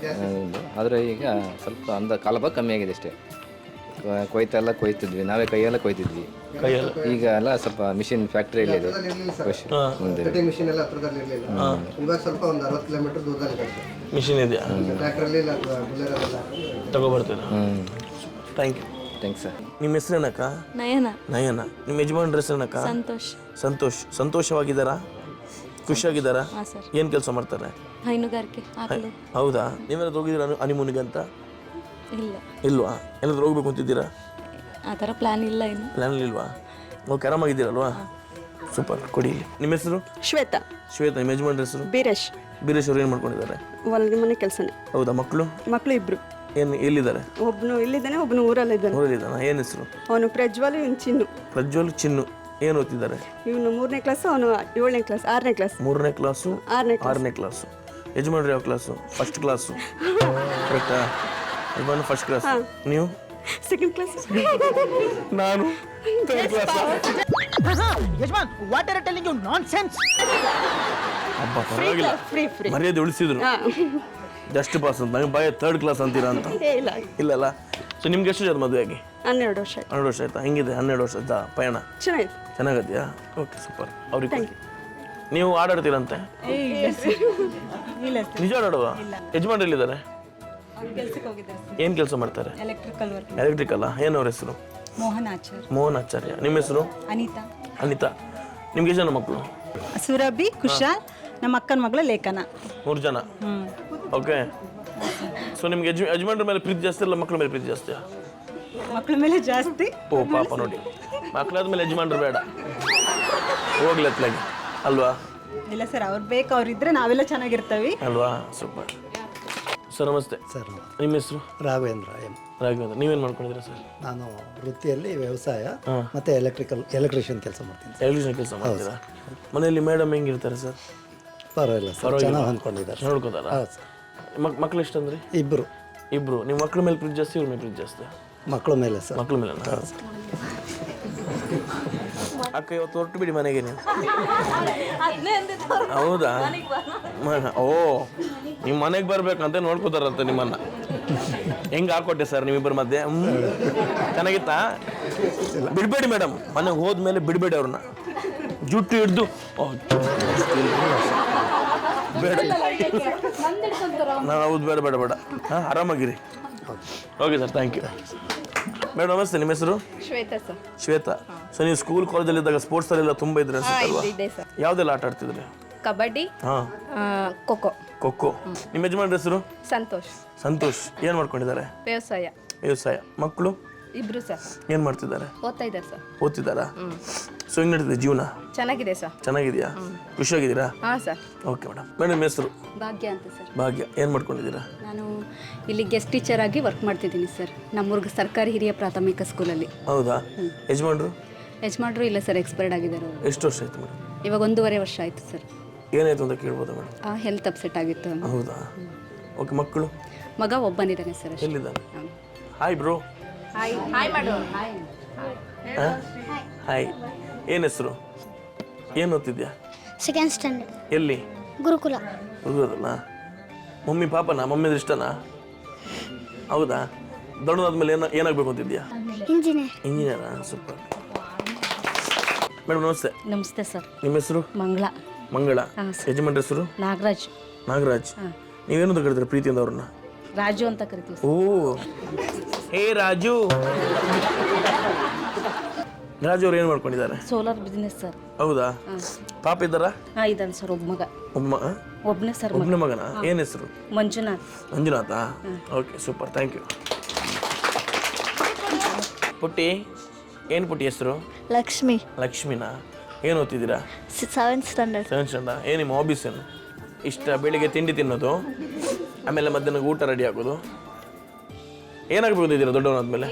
ಆದರೆ ಈಗ ಸ್ವಲ್ಪ ಅಂದ ಕಾಲ ಭಾಗ ಕಮ್ಮಿ ಆಗಿದೆ ಅಷ್ಟೇ. ಕೊಯ್ತೆಲ್ಲ ಕೊಯ್ತಿದ್ವಿ, ನಾವೇ ಕೈಯೆಲ್ಲ ಕೊಯ್ತಿದ್ವಿ. ಈಗ ಎಲ್ಲ ಸ್ವಲ್ಪ ಮಿಷಿನ್ ಫ್ಯಾಕ್ಟ್ರಿ ಇದೆ ಮುಂದೆ. ಕಟಿಂಗ್ ಮಿಷಿನ್ ಎಲ್ಲ ಹತ್ರದಲ್ಲಿ ಇರಲಿಲ್ಲ. ಇವಾಗ ಸ್ವಲ್ಪ ಒಂದು 60 ಕಿಲೋಮೀಟರ್ ದೂರದಲ್ಲಿ ಇರುತ್ತೆ ಮಿಷಿನ್ ಇದೆಯಾ? ಟ್ರ್ಯಾಕ್ಟ್ರಲ್ಲಿ ಇಲ್ಲ ಅಥವಾ ಬುಲೆರಲ್ಲ ತಗೊಬರ್ತೀರಾ? Thank you. Thanks sir. ನಿಮ್ಮ ಹೆಸರೇನಕ್ಕ? ನಯನ. ನಯನ. ನಿಮ್ಮ ಯಜಮಾನ್ರ ಹೆಸರೇನಕ್ಕ? ಸಂತೋಷ್. ಸಂತೋಷ್. ಸಂತೋಷವಾಗಿದ್ದಾರಾ? ಖುಷಿಯಾಗಿದ್ದಾರಾ? ಹಾಂ ಸರ್. ಏನು ಕೆಲಸ ಮಾಡ್ತಾರೆ? ಹೈನುಗಾರಿಕೆ. ಹೌದಾ? ನೀವೇನಾದ್ರು ಹೋಗಿದ್ದೀರಾ ಹನಿಮೂನಿಗೆ ಅಂತ? ಇಲ್ಲ. ಇಲ್ವಾ? ಏನಾದ್ರು ಹೋಗ್ಬೇಕು ಅಂತಿದ್ದೀರಾ? ಆ ಥರ ಪ್ಲ್ಯಾನ್ ಇಲ್ಲ ಇನ್ನು. ಪ್ಲ್ಯಾನ್ ಇಲ್ವಾ? ಓಕೆ, ಆರಾಮಾಗಿದ್ದೀರಲ್ವಾ? ಸೂಪರ್. ಕೊಡಿ ಇಲ್ಲಿ. ನಿಮ್ಮ ಹೆಸರು? ಶ್ವೇತಾ. ಶ್ವೇತಾ. ನಿಮ್ಮ ಯಜಮಾನ್ರ ಹೆಸರು? ಬೀರೇಶ್. ಬೀರೇಶ್ ಅವರು ಏನು ಮಾಡ್ಕೊಂಡಿದ್ದಾರೆ? ಹೊಲ್ಗೆ ಮನೆ ಕೆಲಸನೇ. ಹೌದಾ? ಮಕ್ಕಳು? ಮಕ್ಕಳು ಇಬ್ರು. ಏನು ಎಲ್ಲಿದ್ದಾರೆ? ಒಬ್ಬನು ಇಲ್ಲಿದ್ದಾನೆ, ಒಬ್ಬನು ಊರಲ್ಲಿದ್ದಾನೆ. ಊರಲ್ಲಿದ್ದಾನ? ಏನು ಹೆಸರು? ಅವನು ಪ್ರಜ್ವಲ್, ಇವನು ಚಿನ್ನು. ಪ್ರಜ್ವಲ್, ಚಿನ್ನು. ಏನು ಓದ್ತಿದ್ದಾರೆ? ಇವನು 3ನೇ ಕ್ಲಾಸು, ಅವನು 7ನೇ ಕ್ಲಾಸ್, 6ನೇ ಕ್ಲಾಸ್. 3ನೇ ಕ್ಲಾಸು, 6ನೇ ಕ್ಲಾಸು. ಯಜಮಾನ್ರು ಯಾವ ಕ್ಲಾಸು? First class. ಕರೆಕ್ಟಾ? ಯಜಮಾನ್ ಫಸ್ಟ್ ಕ್ಲಾಸ್, ನೀವು? Second class. ನಾನು ಥರ್ಡ್ ಕ್ಲಾಸ್. ಯಜಮಾನ್, what are telling you nonsense? ಅಬ್ಬಾ, ಪರವಾಗಿಲ್ಲ, ಮರ್ಯಾದೆ ಉಳಿಸಿದ್ರು. ಜಸ್ಟ್ ಪಾಸ್ ಅಂತ ನನಗೆ ಭಯ 3rd ಕ್ಲಾಸ್ ಅಂತೀರಾ ಅಂತ. ಇಲ್ಲಲ್ಲ. ಸೊ ನಿಮ್ಗೆ ಎಷ್ಟು ಜನ ಮದುವೆ ಆಗಿ? 12 ವರ್ಷ. 12 ವರ್ಷ ಆಯ್ತಾ? ಹೆಂಗಿದೆ 12 ವರ್ಷದ ಪಯಣ? ಚೆನ್ನಾಗಿದೆಯಾ? Okay, super. ಅವ್ರಿಗೆ ನೀವು ಆಡಾಡ್ತೀರಂತೆ? ನಿಜ ಆಡಾಡುವ? ಯಜಮಾನ್ರು ಎಲ್ಲಿದ್ದಾರೆ? ಏನು ಕೆಲಸ ಮಾಡ್ತಾರೆ? ಎಲೆಕ್ಟ್ರಿಕಲ್ಲ. ಏನು ಅವ್ರ ಹೆಸರು? ಮೋಹನ್ ಆಚಾರ್ಯ. ನಿಮ್ಮ ಹೆಸರು? ಅನಿತಾ. ನಿಮ್ಗೆ ಜನ ಮಕ್ಕಳು? ಸುರಭಿ, ಕುಶಾಲ್, ನಮ್ಮ ಅಕ್ಕನ ಮಗಳು ಲೇಖನ. 3 ಜನ. ಓಕೆ. ಸೊ ನಿಮ್ಗೆ ಯಜಮಾನ್ರ ಮೇಲೆ ಪ್ರೀತಿ ಜಾಸ್ತಿ ಇಲ್ಲ ಮಕ್ಕಳ ಮೇಲೆ ಪ್ರೀತಿ ಜಾಸ್ತಿಯಾ? ಮಕ್ಕಳ ಮೇಲೆ ಜಾಸ್ತಿ. ಓ ಪಾಪ, ನೋಡಿ, ಮಕ್ಕಳಾದ್ಮೇಲೆ ಯಜಮಾನ್ರು ಬೇಡ, ಹೋಗ್ಲಿ ಅತ್ಲಾಗಿ ಅಲ್ವಾ? ಇಲ್ಲ ಸರ್, ಅವ್ರು ಬೇಕು, ಅವ್ರಿದ್ರೆ ನಾವೆಲ್ಲ ಚೆನ್ನಾಗಿರ್ತೀವಿ ಅಲ್ವಾ? ಸೂಪರ್. ಸರ್ ನಮಸ್ತೆ. ಸರ್ ನಿಮ್ಮ ಹೆಸರು? ರಾಘವೇಂದ್ರ ಎಂ. ರಾಘವೇಂದ್ರ. ನೀವೇನು ಮಾಡ್ಕೊಂಡಿದ್ದೀರಾ ಸರ್? ನಾನು ವೃತ್ತಿಯಲ್ಲಿ ವ್ಯವಸಾಯ ಮತ್ತು ಎಲೆಕ್ಟ್ರಿಷಿಯನ್ ಕೆಲಸ ಮಾಡ್ತೀನಿ. ಎಲೆಕ್ಟ್ರಿಷಿಯನ್ ಕೆಲಸ ಮಾಡ್ತೀರಾ? ಮನೆಯಲ್ಲಿ ಮೇಡಮ್ ಹೆಂಗಿರ್ತಾರೆ ಸರ್? ಪರವಾಗಿಲ್ಲ ಸರ್, ಚೆನ್ನಾಗಿ ಹೊಂದ್ಕೊಂಡಿದ್ದಾರೆ. ನೋಡ್ಕೋತಾರ? ಮಕ್ಳು ಎಷ್ಟು ಅಂದ್ರೆ? ಇಬ್ಬರು. ನಿಮ್ಮ ಮಕ್ಳ ಮೇಲೆ ಪ್ರೀತಿ ಜಾಸ್ತಿ, ಇವ್ರ ಮೇಲೆ ಪ್ರೀತಿ ಜಾಸ್ತಿ? ಮಕ್ಕಳ ಮೇಲೆ ಸರ್. ಮಕ್ಳ ಮೇಲೆ. ಅಕ್ಕ ಇವತ್ತು ಹೊರಟು ಬಿಡಿ ಮನೆಗೆ ನೀವು. ಹೌದಾ? ಓ, ನಿಮ್ಮ ಮನೆಗೆ ಬರ್ಬೇಕಂತ ನೋಡ್ಕೋತಾರಂತೆ ನಿಮ್ಮನ್ನ. ಹೆಂಗೆ ಹಾಕೊಟ್ಟೆ ಸರ್ ನಿಮ್ಮಿಬ್ಬರ ಮಧ್ಯೆ? ಚೆನ್ನಾಗಿತ್ತಾ? ಬಿಡಬೇಡಿ ಮೇಡಮ್, ಮನೆಗೆ ಹೋದ್ಮೇಲೆ ಬಿಡಬೇಡಿ ಅವ್ರನ್ನ. ಜುಟ್ಟು ಹಿಡ್ದು ಬೇಡ. ಹೌದು, ಬೇಡ ಬೇಡ ಬೇಡ. ಹಾಂ, ಆರಾಮಾಗಿರಿ. Okay sir, thank you. Madam ನಮಸ್ತೆ. ನಿಮ್ಮ ಹೆಸರು? ಶ್ವೇತಾ ಸರ್. ಶ್ವೇತಾ. ಸೊ ನೀವು ಸ್ಕೂಲ್ ಕಾಲೇಜಲ್ಲಿದ್ದಾಗ ಸ್ಪೋರ್ಟ್ಸಲ್ಲೆಲ್ಲ ತುಂಬ ಇದ್ರೆ ಅನ್ಸುತ್ತಲ್ವಾ? ಯಾವುದೆಲ್ಲ ಆಟ ಆಡ್ತಿದ್ರಿ? ಕಬಡ್ಡಿ, ಹಾಂ, ಖೋಖೋ. ಖೋಖೋ. ನಿಮ್ಮ ಯಜಮಾನ್ರ ಹೆಸರು? ಸಂತೋಷ್. ಸಂತೋಷ್. ಏನು ಮಾಡ್ಕೊಂಡಿದ್ದಾರೆ? ವ್ಯವಸಾಯ. ಮಕ್ಕಳು? ಇಬ್ರು ಸರ್. ಏನು ಮಾಡ್ತಿದ್ದಾರೆ? ಓದ್ತಾ ಇದ್ದಾರೆ ಸರ್. ಓದ್ತಿದ್ದಾರಾ? ಸೊ ಹೆಂಗೆ ನಡೀತಿದೆ ಜೀವನ? ಚೆನ್ನಾಗಿದೆ ಸರ್. ಚೆನ್ನಾಗಿದೆಯಾ? ಖುಷಿಯಾಗಿದ್ದೀರಾ? ಹಾಂ ಸರ್. Okay madam. ಮೇಡಮ್ ನಿಮ್ಮ ಹೆಸರು? ಭಾಗ್ಯ ಅಂತ ಸರ್. ಭಾಗ್ಯ. ಏನು ಮಾಡ್ಕೊಂಡಿದ್ದೀರಾ? ನಾನು ಇಲ್ಲಿ ಗೆಸ್ಟ್ ಟೀಚರ್ ಆಗಿ ವರ್ಕ್ ಮಾಡ್ತಿದ್ದೀನಿ ಸರ್, ನಮ್ಮೂರ್ಗ ಸರ್ಕಾರಿ ಹಿರಿಯ ಪ್ರಾಥಮಿಕ ಸ್ಕೂಲಲ್ಲಿ. ಹೌದಾ? ಯಜಮಾನ್ರು? ಯಜಮಾನ್ರು ಇಲ್ಲ ಸರ್, ಎಕ್ಸ್ಪೈರ್ಡ್ ಆಗಿದ್ದಾರೆ. ಎಷ್ಟು ವರ್ಷ ಆಯ್ತು ಮೇಡಮ್? ಇವಾಗ 1.5 ವರ್ಷ ಆಯಿತು ಸರ್. ಏನಾಯ್ತು ಅಂತ ಕೇಳ್ಬೋದಾ ಮೇಡಮ್? ಹೆಲ್ತ್ ಅಪ್ಸೆಟ್ ಆಗಿತ್ತು. ಹೌದಾ? ಓಕೆ. ಮಕ್ಕಳು? ಮಗ ಒಬ್ಬನಿದ್ದಾನೆ ಸರ್. ಎಲ್ಲಿದ್ದಾನೆ? Hi bro. ಹಾಯ್ ಮಾಡು. ಹಾಯ್. ಏನು ಹೆಸರು? ಏನು ಓದ್ತಿದ್ಯಾ? Second standard. ಎಲ್ಲಿ? ಗುರುಕುಲ. ಗುರುಕುಲದಲ್ಲ? ಮಮ್ಮಿ ಪಾಪನಾ? ಮಮ್ಮಿ ಇಷ್ಟನಾ? ಹೌದಾ? ದೊಡ್ಡದಾದ್ಮೇಲೆ ಏನಾಗಬೇಕು ಅಂತಿದ್ಯಾ? ಇಂಜಿನಿಯರ್. ಇಂಜಿನಿಯರಾ? ಸೂಪರ್. ಮೇಡಮ್ ನಮಸ್ತೆ. ನಮಸ್ತೆ ಸರ್. ನಿಮ್ಮ ಹೆಸರು? ಮಂಗಳ. ಮಂಗಳ. ಹಾಂ ಸರ್. ಯಜಮಾನ್ರ ಹೆಸರು? ನಾಗರಾಜ್. ನಾಗರಾಜ್. ನೀವೇನು ಕರೀತೀರ ಪ್ರೀತಿಯಿಂದ ಅವ್ರನ್ನ? ರಾಜು ಅಂತ ಕರಿತೀವಿ. ಓ ಹೇ ರಾಜು. ರಾಜು ಅವ್ರು ಏನು ಮಾಡ್ಕೊಂಡಿದ್ದಾರೆ? Solar business sir. ಹೌದಾ? ಪಾಪ ಇದ್ದಾರಾ? ಹಾಂ ಇದ್ದಾನೆ ಸರ್, ಒಬ್ಬ ಮಗ. ಒಬ್ಬನೇ ಸರ್. ಒಬ್ಬನೇ ಮಗನ? ಏನು ಹೆಸರು? ಮಂಜುನಾಥ್. ಮಂಜುನಾಥಾ? Okay super, thank you. ಪುಟ್ಟಿ ಏನು ಪುಟ್ಟಿ ಹೆಸರು? ಲಕ್ಷ್ಮಿ. ಲಕ್ಷ್ಮಿನಾ? ಏನು ಓದ್ತಿದ್ದೀರಾ? 7th standard. 7th standard. ಏನು ನಿಮ್ಮ ಹಾಬೀಸ್ ಏನು? ಇಷ್ಟ ಬೆಳಿಗ್ಗೆ ತಿಂಡಿ ತಿನ್ನೋದು, ಆಮೇಲೆ ಮಧ್ಯಾಹ್ನ ಊಟ ರೆಡಿ ಆಗೋದು. ಏನಾಗಬೇಕು ಅಂತಿದ್ದೀರಾ ದೊಡ್ಡವನಾದ್ಮೇಲೆ?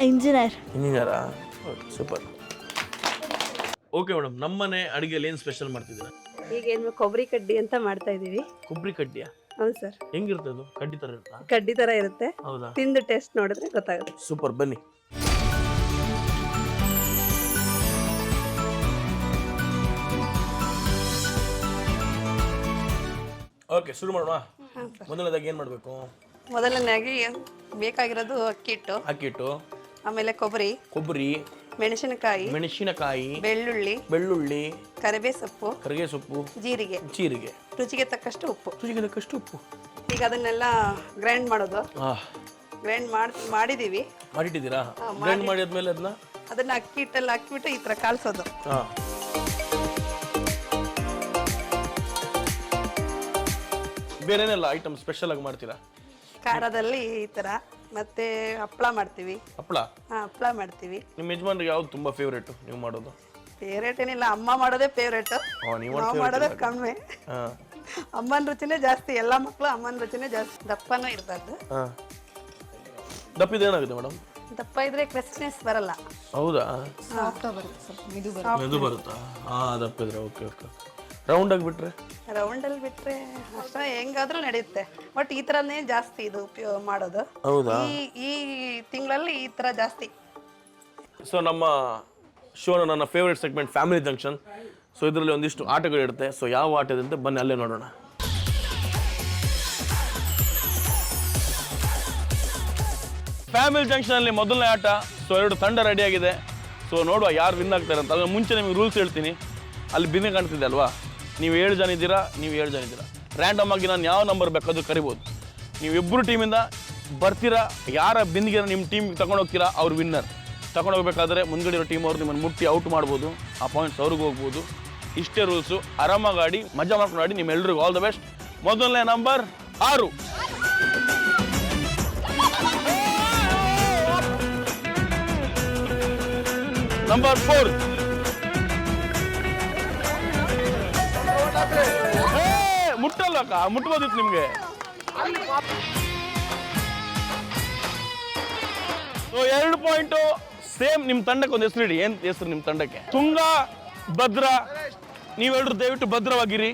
ಇಂಜಿನಿಯರಾ? Okay super. ಓಕೆ ಮೇಡಮ್, ನಮ್ಮನೆ ಅಡುಗೆಯಲ್ಲಿ ಏನು ಸ್ಪೆಷಲ್ ಮಾಡ್ತಿದ್ದೀರಾ? ಈಗ ಏನು ಕೊಬ್ಬರಿ ಕಡ್ಡಿ ಅಂತ ಮಾಡ್ತಾ ಇದೀವಿ. ಕೊಬ್ಬರಿ ಕಡ್ಡಿಯಾ? ಹೌದು ಸರ್. ಹೆಂಗಿರುತ್ತೆ ಅದು? ಕಡ್ಡಿ ಥರ ಇರುತ್ತಾ? ಕಡ್ಡಿ ಥರ ಇರುತ್ತೆ. ಹೌದಾ? ತಿಂದು ಟೇಸ್ಟ್ ನೋಡಿದ್ರೆ ಗೊತ್ತಾಗುತ್ತೆ. ಸೂಪರ್, ಬನ್ನಿ. ಓಕೆ ಶುರು ಮಾಡೋಣ. ಮೊದಲನೇದಾಗಿ ಏನು ಮಾಡಬೇಕು? ಮೊದಲನೇದಾಗಿ ಬೇಕಾಗಿರೋದು ಅಕ್ಕಿಟ್ಟು, ಆಮೇಲೆ ಕೊಬ್ಬರಿ, ಮೆಣಸಿನಕಾಯಿ, ಬೆಳ್ಳುಳ್ಳಿ, ಕರಿಬೇವು ಸೊಪ್ಪು, ಜೀರಿಗೆ, ರುಚಿಗೆ ತಕ್ಕಷ್ಟು ಉಪ್ಪು. ಈಗ ಅದನ್ನೆಲ್ಲ ಗ್ರೈಂಡ್ ಮಾಡೋದು. ಗ್ರೈಂಡ್ ಮಾಡಿದೀವಿ. ಮಾಡಿಟ್ಟಿದ್ದೀರಾ? ಗ್ರೈಂಡ್ ಮಾಡಿದ್ಮೇಲೆ ಅದನ್ನ ಅಕ್ಕಿ ಹಿಟ್ಟಲ್ಲಿ ಹಾಕ್ಬಿಟ್ಟು ಈ ತರ ಕಾಲ್ಸೋದು. ಬೇರೆನೆಲ್ಲ ಐಟಮ್ ಸ್ಪೆಷಲ್ ಆಗಿ ಮಾಡ್ತೀರಾ? ಖಾರದಲ್ಲಿ ಈ ತರ, ಮತ್ತೆ ಹಪ್ಪಳ ಮಾಡ್ತೀವಿ. ಹಪ್ಪಳ ಮಾಡ್ತೀವಿ. ನಿಮ್ಮ ಯಜಮಾನ್ರಿಗೆ ಯಾವ್ದು ತುಂಬಾ ಫೇವ್ರೇಟ್ ನೀವು ಮಾಡೋದು? ಫೇವ್ರೇಟ್ ಏನಿಲ್ಲ, ಅಮ್ಮ ಮಾಡೋದೇ ಫೇವ್ರೇಟ್. ನಾವು ಮಾಡೋದೇ ಕಡಿಮೆ. ಅಮ್ಮನ ರುಚಿನೇ ಜಾಸ್ತಿ. ಎಲ್ಲ ಮಕ್ಕಳು ಅಮ್ಮನ ರುಚಿನೇ ಜಾಸ್ತಿ. ದಪ್ಪನೂ ಇರಬಾರ್ದು. ದಪ್ಪಿದ ಏನಾಗುತ್ತೆ ಮೇಡಮ್? ದಪ್ಪ ಇದ್ರೆ ಕ್ರಿಸ್ಪಿನೆಸ್ ಬರಲ್ಲ. ಹೌದಾ? ಮೆದು ಬರುತ್ತಾ? ದಪ್ಪಿದ್ರೆ ಓಕೆ ಓಕೆ. ರೌಂಡ್ ಆಗಿ ಬಿಟ್ರೆ? ರೌಂಡಲ್ಲಿ ಬಿಟ್ರೆ ಅಷ್ಟೇ, ಹೆಂಗಾದ್ರೂ ನಡೆಯುತ್ತೆ. ಬಟ್ ಈ ಥರನೇ ಜಾಸ್ತಿ ಇದು ಉಪಯೋಗ ಮಾಡೋದು. ಹೌದಾ? ಈ ತಿಂಗಳಲ್ಲಿ ಈ ಥರ ಜಾಸ್ತಿ. ಸೊ ನಮ್ಮ ಶೋನ ನನ್ನ favourite segment family junction. So ಇದರಲ್ಲಿ ಒಂದಿಷ್ಟು ಆಟಗಳಿರುತ್ತೆ. ಸೊ ಯಾವ ಆಟದಂತೆ ಬನ್ನಿ ಅಲ್ಲೇ ನೋಡೋಣ. ಫ್ಯಾಮಿಲಿ ಜಂಕ್ಷನಲ್ಲಿ ಮೊದಲನೇ ಆಟ. ಸೊ 2 ತಂಡ ರೆಡಿಯಾಗಿದೆ. ಸೊ ನೋಡುವ ಯಾರು ವಿನ್ ಆಗ್ತಾರೆ ಅಂತ. ಅದರ ಮುಂಚೆ ನಿಮಗೆ ರೂಲ್ಸ್ ಹೇಳ್ತೀನಿ. ಅಲ್ಲಿ ಬಿನ್ನೆ ಕಾಣ್ತಿದೆ ಅಲ್ವಾ? ನೀವು 7 ಜನ ಇದ್ದೀರಾ, ನೀವು 7 ಜನ ಇದ್ದೀರಾ. ರ್ಯಾಂಡಮ್ ಆಗಿ ನಾನು ಯಾವ ನಂಬರ್ ಬೇಕಾದ್ರೂ ಕರಿಬೋದು. ನೀವಿಬ್ಬರು ಟೀಮಿಂದ ಬರ್ತೀರಾ, ಯಾರ ಬಿಂದಿಗೆ ನಿಮ್ಮ ಟೀಮಿಗೆ ತಗೊಂಡೋಗ್ತೀರಾ ಅವ್ರು ವಿನ್ನರ್. ತಗೊಂಡೋಗ್ಬೇಕಾದ್ರೆ ಮುಂದ್ಗಡೆ ಇರೋ ಟೀಮ್ ಅವ್ರು ನಿಮ್ಮನ್ನು ಮುಟ್ಟಿ ಔಟ್ ಮಾಡ್ಬೋದು. ಆ ಪಾಯಿಂಟ್ಸ್ ಅವ್ರಿಗೆ ಹೋಗ್ಬೋದು. ಇಷ್ಟೇ ರೂಲ್ಸು. ಆರಾಮಾಗಿ ಆಡಿ, ಮಜಾ ಮಾಡ್ಕೊಂಡು ಆಡಿ. ನಿಮ್ಮೆಲ್ಲರಿಗೂ ಆಲ್ ದ ಬೆಸ್ಟ್. ಮೊದಲನೇ ನಂಬರ್ 6. ನಂಬರ್ 4. ಮುಟ್ಟಲ್ಲಕ್ಕ, ಮುಟ್ಬೋದಿತ್ತು ನಿಮ್ಗೆ. So 2 point same. ನಿಮ್ಮ ತಂಡಕ್ಕೆ ಒಂದು ಹೆಸರು ಇಡಿ. ಏನ್ ಹೆಸರು ನಿಮ್ಮ ತಂಡಕ್ಕೆ? ತುಂಗ, ಭದ್ರ. ನೀವೆಲ್ಲರೂ ದಯವಿಟ್ಟು ಭದ್ರವಾಗಿರಿ.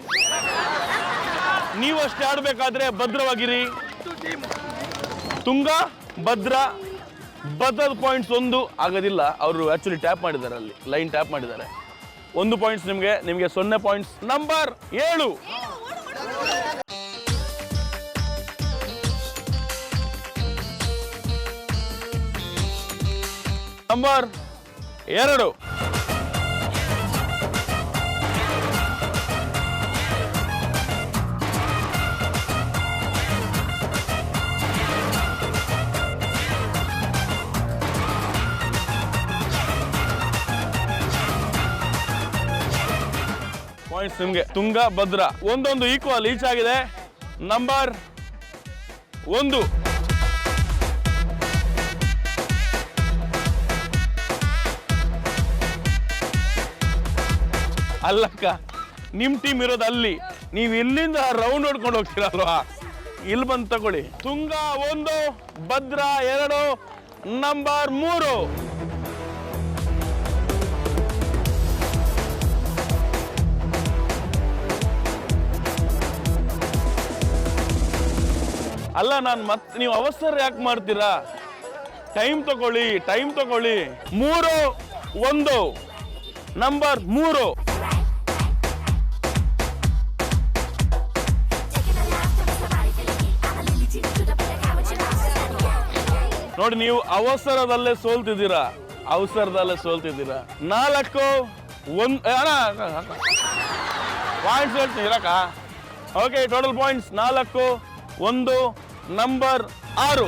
ನೀವು ಅಷ್ಟೇ ಆಡಬೇಕಾದ್ರೆ ಭದ್ರವಾಗಿರಿ. ತುಂಗ, ಭದ್ರ. ಭದ್ರದ ಪಾಯಿಂಟ್ಸ್ 1 ಆಗೋದಿಲ್ಲ. ಅವರು ಆಕ್ಚುಲಿ ಟ್ಯಾಪ್ ಮಾಡಿದ್ದಾರೆ, ಅಲ್ಲಿ ಲೈನ್ ಟ್ಯಾಪ್ ಮಾಡಿದ್ದಾರೆ. 1 ಪಾಯಿಂಟ್ಸ್ ನಿಮಗೆ 0 ಪಾಯಿಂಟ್ಸ್. ನಂಬರ್ 7. ನಂಬರ್ 2. ಪಾಯಿಂಟ್ಸ್ ನಿಮಗೆ. ತುಂಗ, ಭದ್ರ ಒಂದೊಂದು ಈಕ್ವಲ್ ಈಚ್ ಆಗಿದೆ. ನಂಬರ್ 1. ಅಲ್ಲಕ್ಕ, ನಿಮ್ಮ ಟೀಮ್ ಇರೋದು ಅಲ್ಲಿ. ನೀವು ಇಲ್ಲಿಂದ ರೌಂಡ್ ಹೊಡ್ಕೊಂಡು ಹೋಗ್ತೀರಲ್ವಾ? ಇಲ್ಲಿ ಬಂದು ತಗೊಳ್ಳಿ. ತುಂಗ 1, ಭದ್ರ 2, ನಂಬರ್ 3. ಅಲ್ಲ, ನಾನು ಮತ್ತೆ ನೀವು ಅವಸರ ಯಾಕೆ ಮಾಡ್ತೀರಾ? ಟೈಮ್ ತಗೊಳ್ಳಿ. 3, 1, ನಂಬರ್ 3. ನೋಡಿ, ನೀವು ಅವಸರದಲ್ಲೇ ಸೋಲ್ತಿದ್ದೀರಾ. ಅವಸರದಲ್ಲೇ ಸೋಲ್ತಿದ್ದೀರಾ. 4-1 ಪಾಯಿಂಟ್ಸ್ ಹೇಳ್ತೀನಿ ಇರಕ್ಕ. Okay, total points 4-1. ನಂಬರ್ 6.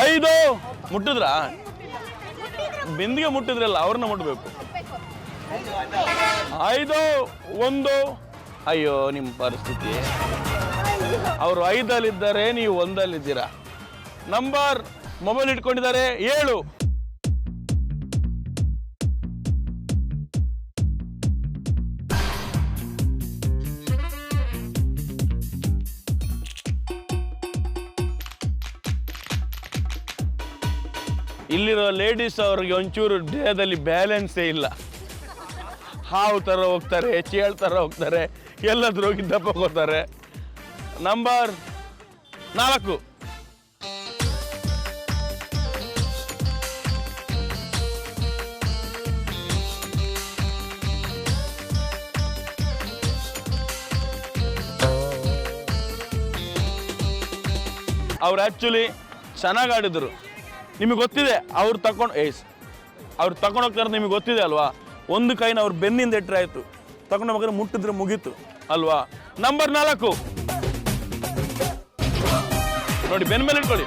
5 ಮುಟ್ಟಿದ್ರಾ? ಬಿಂದಿಗೆ ಮುಟ್ಟಿದ್ರಲ್ಲ, ಅವ್ರನ್ನ ಮುಟ್ಟಬೇಕು. 5-1. ಅಯ್ಯೋ ನಿಮ್ಮ ಪರಿಸ್ಥಿತಿ. ಅವರು 5ಅಲ್ಲಿದ್ದಾರೆ, ನೀವು 1ಅಲ್ಲಿದ್ದೀರಾ. ನಂಬರ್ ಮೊಬೈಲ್ ಇಟ್ಕೊಂಡಿದ್ದಾರೆ 7. ಇಲ್ಲಿರೋ ಲೇಡೀಸ್ ಅವ್ರಿಗೆ ಒಂಚೂರು ದೇಹದಲ್ಲಿ ಬ್ಯಾಲೆನ್ಸೇ ಇಲ್ಲ. ಹಾವು ಥರ ಹೋಗ್ತಾರೆ, ಚೇಳು ಥರ ಹೋಗ್ತಾರೆ, ಎಲ್ಲಾದ್ರೂ ಹೋಗಿ ದಪ್ಪಕೋತಾರೆ. ನಂಬರ್ 4. ಅವ್ರು ಆ್ಯಕ್ಚುಲಿ ಚೆನ್ನಾಗಿ ಆಡಿದ್ರು. ನಿಮಗೆ ಗೊತ್ತಿದೆ ಅವ್ರು ತಗೊಂಡು ಹೋಗ್ತಾರೆ, ನಿಮಗೆ ಗೊತ್ತಿದೆ ಅಲ್ವಾ. ಒಂದು ಕೈನ ಅವ್ರು ಬೆನ್ನಿಂದ ಇಟ್ಟರೆ ಆಯಿತು, ತಗೊಂಡು ಹೋಗ್ರೆ ಮುಟ್ಟಿದ್ರೆ ಮುಗೀತು ಅಲ್ವಾ. ನಂಬರ್ 4 ನೋಡಿ, ಬೆನ್ನ ಮೇಲೆ ಇಟ್ಕೊಳ್ಳಿ.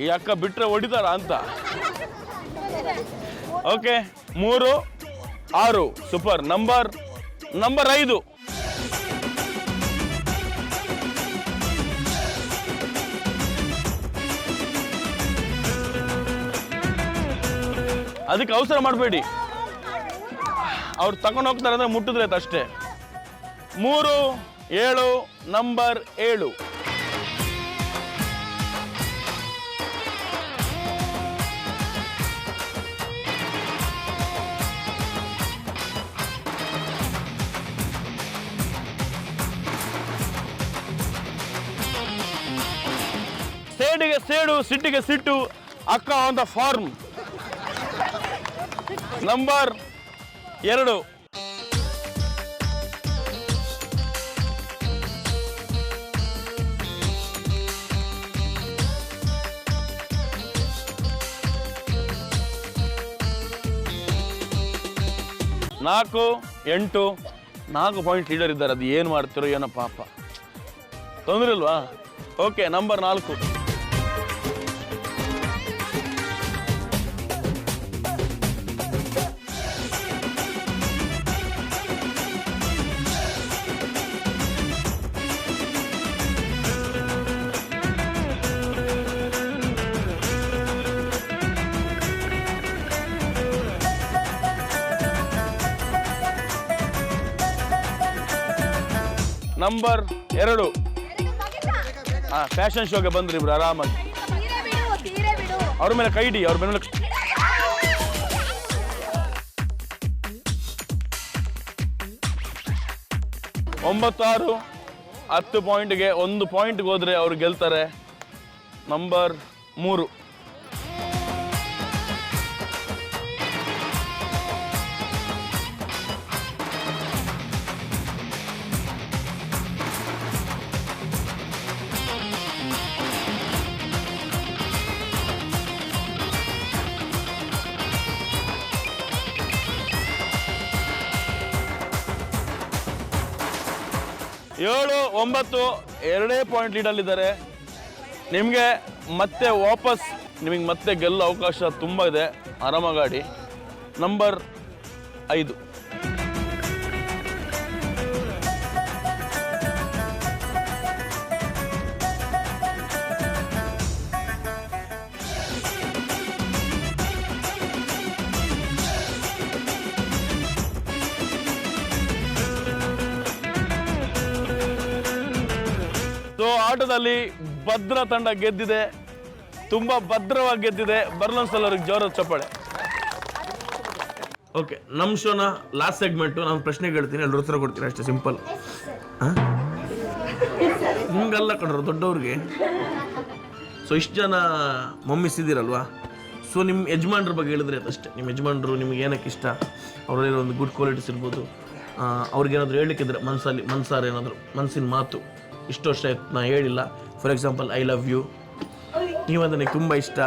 ಈ ಅಕ್ಕ ಬಿಟ್ರೆ ಹೊಡಿತಾರ ಅಂತ. Okay, 3-6 super. ನಂಬರ್ 5. ಅದಕ್ಕೆ ಅವಸರ ಮಾಡಬೇಡಿ, ಅವ್ರು ತಗೊಂಡು ಹೋಗ್ತಾರೆ ಅಂದ್ರೆ ಮುಟ್ಟಿದ್ರೆ ಅಷ್ಟೇ. 3-7. ನಂಬರ್ 7. ಸೇಡಿಗೆ ಸೇಡು, ಸಿಟ್ಟಿಗೆ ಸಿಟ್ಟು, ಅಕ್ಕ ಆನ್ ದ ಫಾರ್ಮ್. ನಂಬರ್ 2. ನಾಲ್ಕು 8. 4 ಪಾಯಿಂಟ್ ಲೀಡರ್ ಇದ್ದಾರೆ. ಅದು ಏನು ಮಾಡ್ತಿರೋ ಏನೋ ಪಾಪ, ತೊಂದರೆ ಇಲ್ವಾ? Okay, number 4. ನಂಬರ್ 2. ಫ್ಯಾಷನ್ ಶೋಗೆ ಬಂದ್ರಿ ಇಬ್ರು ಆರಾಮಾಗಿ. ಅವ್ರ ಮೇಲೆ ಕೈ ಇಡಿ, ಅವ್ರ ಮೇಲೆ 9-6. 10 ಪಾಯಿಂಟ್ಗೆ 1 ಪಾಯಿಂಟ್ಗೆ ಹೋದ್ರೆ ಅವ್ರು ಗೆಲ್ತಾರೆ. ನಂಬರ್ 3. ಏಳು 9 2 ಪಾಯಿಂಟ್ ಲೀಡಲ್ಲಿದ್ದಾರೆ. ನಿಮಗೆ ಮತ್ತೆ ವಾಪಸ್ ಮತ್ತೆ ಗೆಲ್ಲೋ ಅವಕಾಶ ತುಂಬ ಇದೆ, ಆರಾಮಾಗಿ. ನಂಬರ್ 5. ಆಟದಲ್ಲಿ ಭದ್ರ ತಂಡ ಗೆದ್ದಿದೆ, ತುಂಬಾ ಭದ್ರವಾಗಿ ಗೆದ್ದಿದೆ. ಬರ್ಲೊಂದ್ಸಲ ಅವ್ರಿಗೆ ಜೋರದ ಚಪ್ಪಾಳೆ. ಓಕೆ, ನಮ್ಮ ಶೋನ ಲಾಸ್ಟ್ ಸೆಗ್ಮೆಂಟು. ನಾನು ಪ್ರಶ್ನೆ ಕೇಳ್ತೀನಿ, ಎಲ್ಲರೂ ಉತ್ತರ ಕೊಡ್ತೀನಿ, ಅಷ್ಟೇ ಸಿಂಪಲ್. ನಿಮ್ಗೆಲ್ಲ ಕಣ್ರು ದೊಡ್ಡವ್ರಿಗೆ ಸೊ ಇಷ್ಟು ಜನ ಮಮ್ಮಿಸ್ ಇದ್ದೀರಲ್ವಾ, ಸೊ ನಿಮ್ಮ ಯಜಮಾನ್ರ ಬಗ್ಗೆ ಹೇಳಿದ್ರೆ ಅಷ್ಟೇ. ನಿಮ್ಮ ಯಜಮಾನ್ರು ನಿಮ್ಗೆ ಏನಕ್ಕೆ ಇಷ್ಟ, ಅವರಲ್ಲಿರೋ ಒಂದು ಗುಡ್ ಕ್ವಾಲಿಟೀಸ್ ಇರ್ಬೋದು, ಅವ್ರಿಗೇನಾದರೂ ಹೇಳಲಿಕ್ಕಿದ್ರೆ ಮನ್ಸಾರ ಏನಾದರೂ ಮನಸ್ಸಿನ ಮಾತು ಇಷ್ಟು ವರ್ಷ ಆಯ್ತು ನಾ ಹೇಳಿಲ್ಲ. For example I love you, ನೀವಂದ್ರೆ ನನಗೆ ತುಂಬ ಇಷ್ಟ,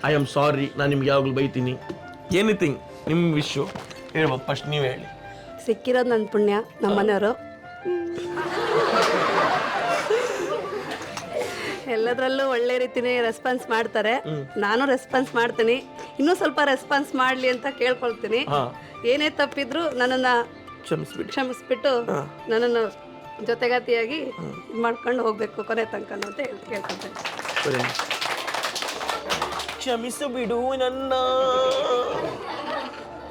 ಐ ಆಮ್ ಸಾರಿ, ನಾನು ನಿಮ್ಗೆ ಯಾವಾಗಲೂ ಬೈತೀನಿ, ಎನಿಥಿಂಗ್ ನಿಮ್ಮ ವಿಶ್ವ ಹೇಳ್ಬೋದು. ಫಸ್ಟ್ ನೀವು ಹೇಳಿ. ಸಿಕ್ಕಿರೋದು ನನ್ನ ಪುಣ್ಯ, ನಮ್ಮ ಮನೆಯವರು ಎಲ್ಲದರಲ್ಲೂ ಒಳ್ಳೆ ರೀತಿನೇ ರೆಸ್ಪಾನ್ಸ್ ಮಾಡ್ತಾರೆ, ನಾನು ರೆಸ್ಪಾನ್ಸ್ ಮಾಡ್ತೀನಿ, ಇನ್ನೂ ಸ್ವಲ್ಪ ರೆಸ್ಪಾನ್ಸ್ ಮಾಡಲಿ ಅಂತ ಕೇಳ್ಕೊಳ್ತೀನಿ. ಏನೇ ತಪ್ಪಿದ್ರು ನನ್ನನ್ನು ಕ್ಷಮಿಸ್ಬಿಟ್ಟು ನನ್ನನ್ನು ಜೊತೆಗಾತಿಯಾಗಿ ಮಾಡ್ಕೊಂಡು ಹೋಗ್ಬೇಕು ಕೊನೆ ತನಕ ಅಂತ ಕೇಳ್ಕೊಳ್ತೇನೆ. ಕ್ಷಮಿಸು ಬಿಡು ನನ್ನ.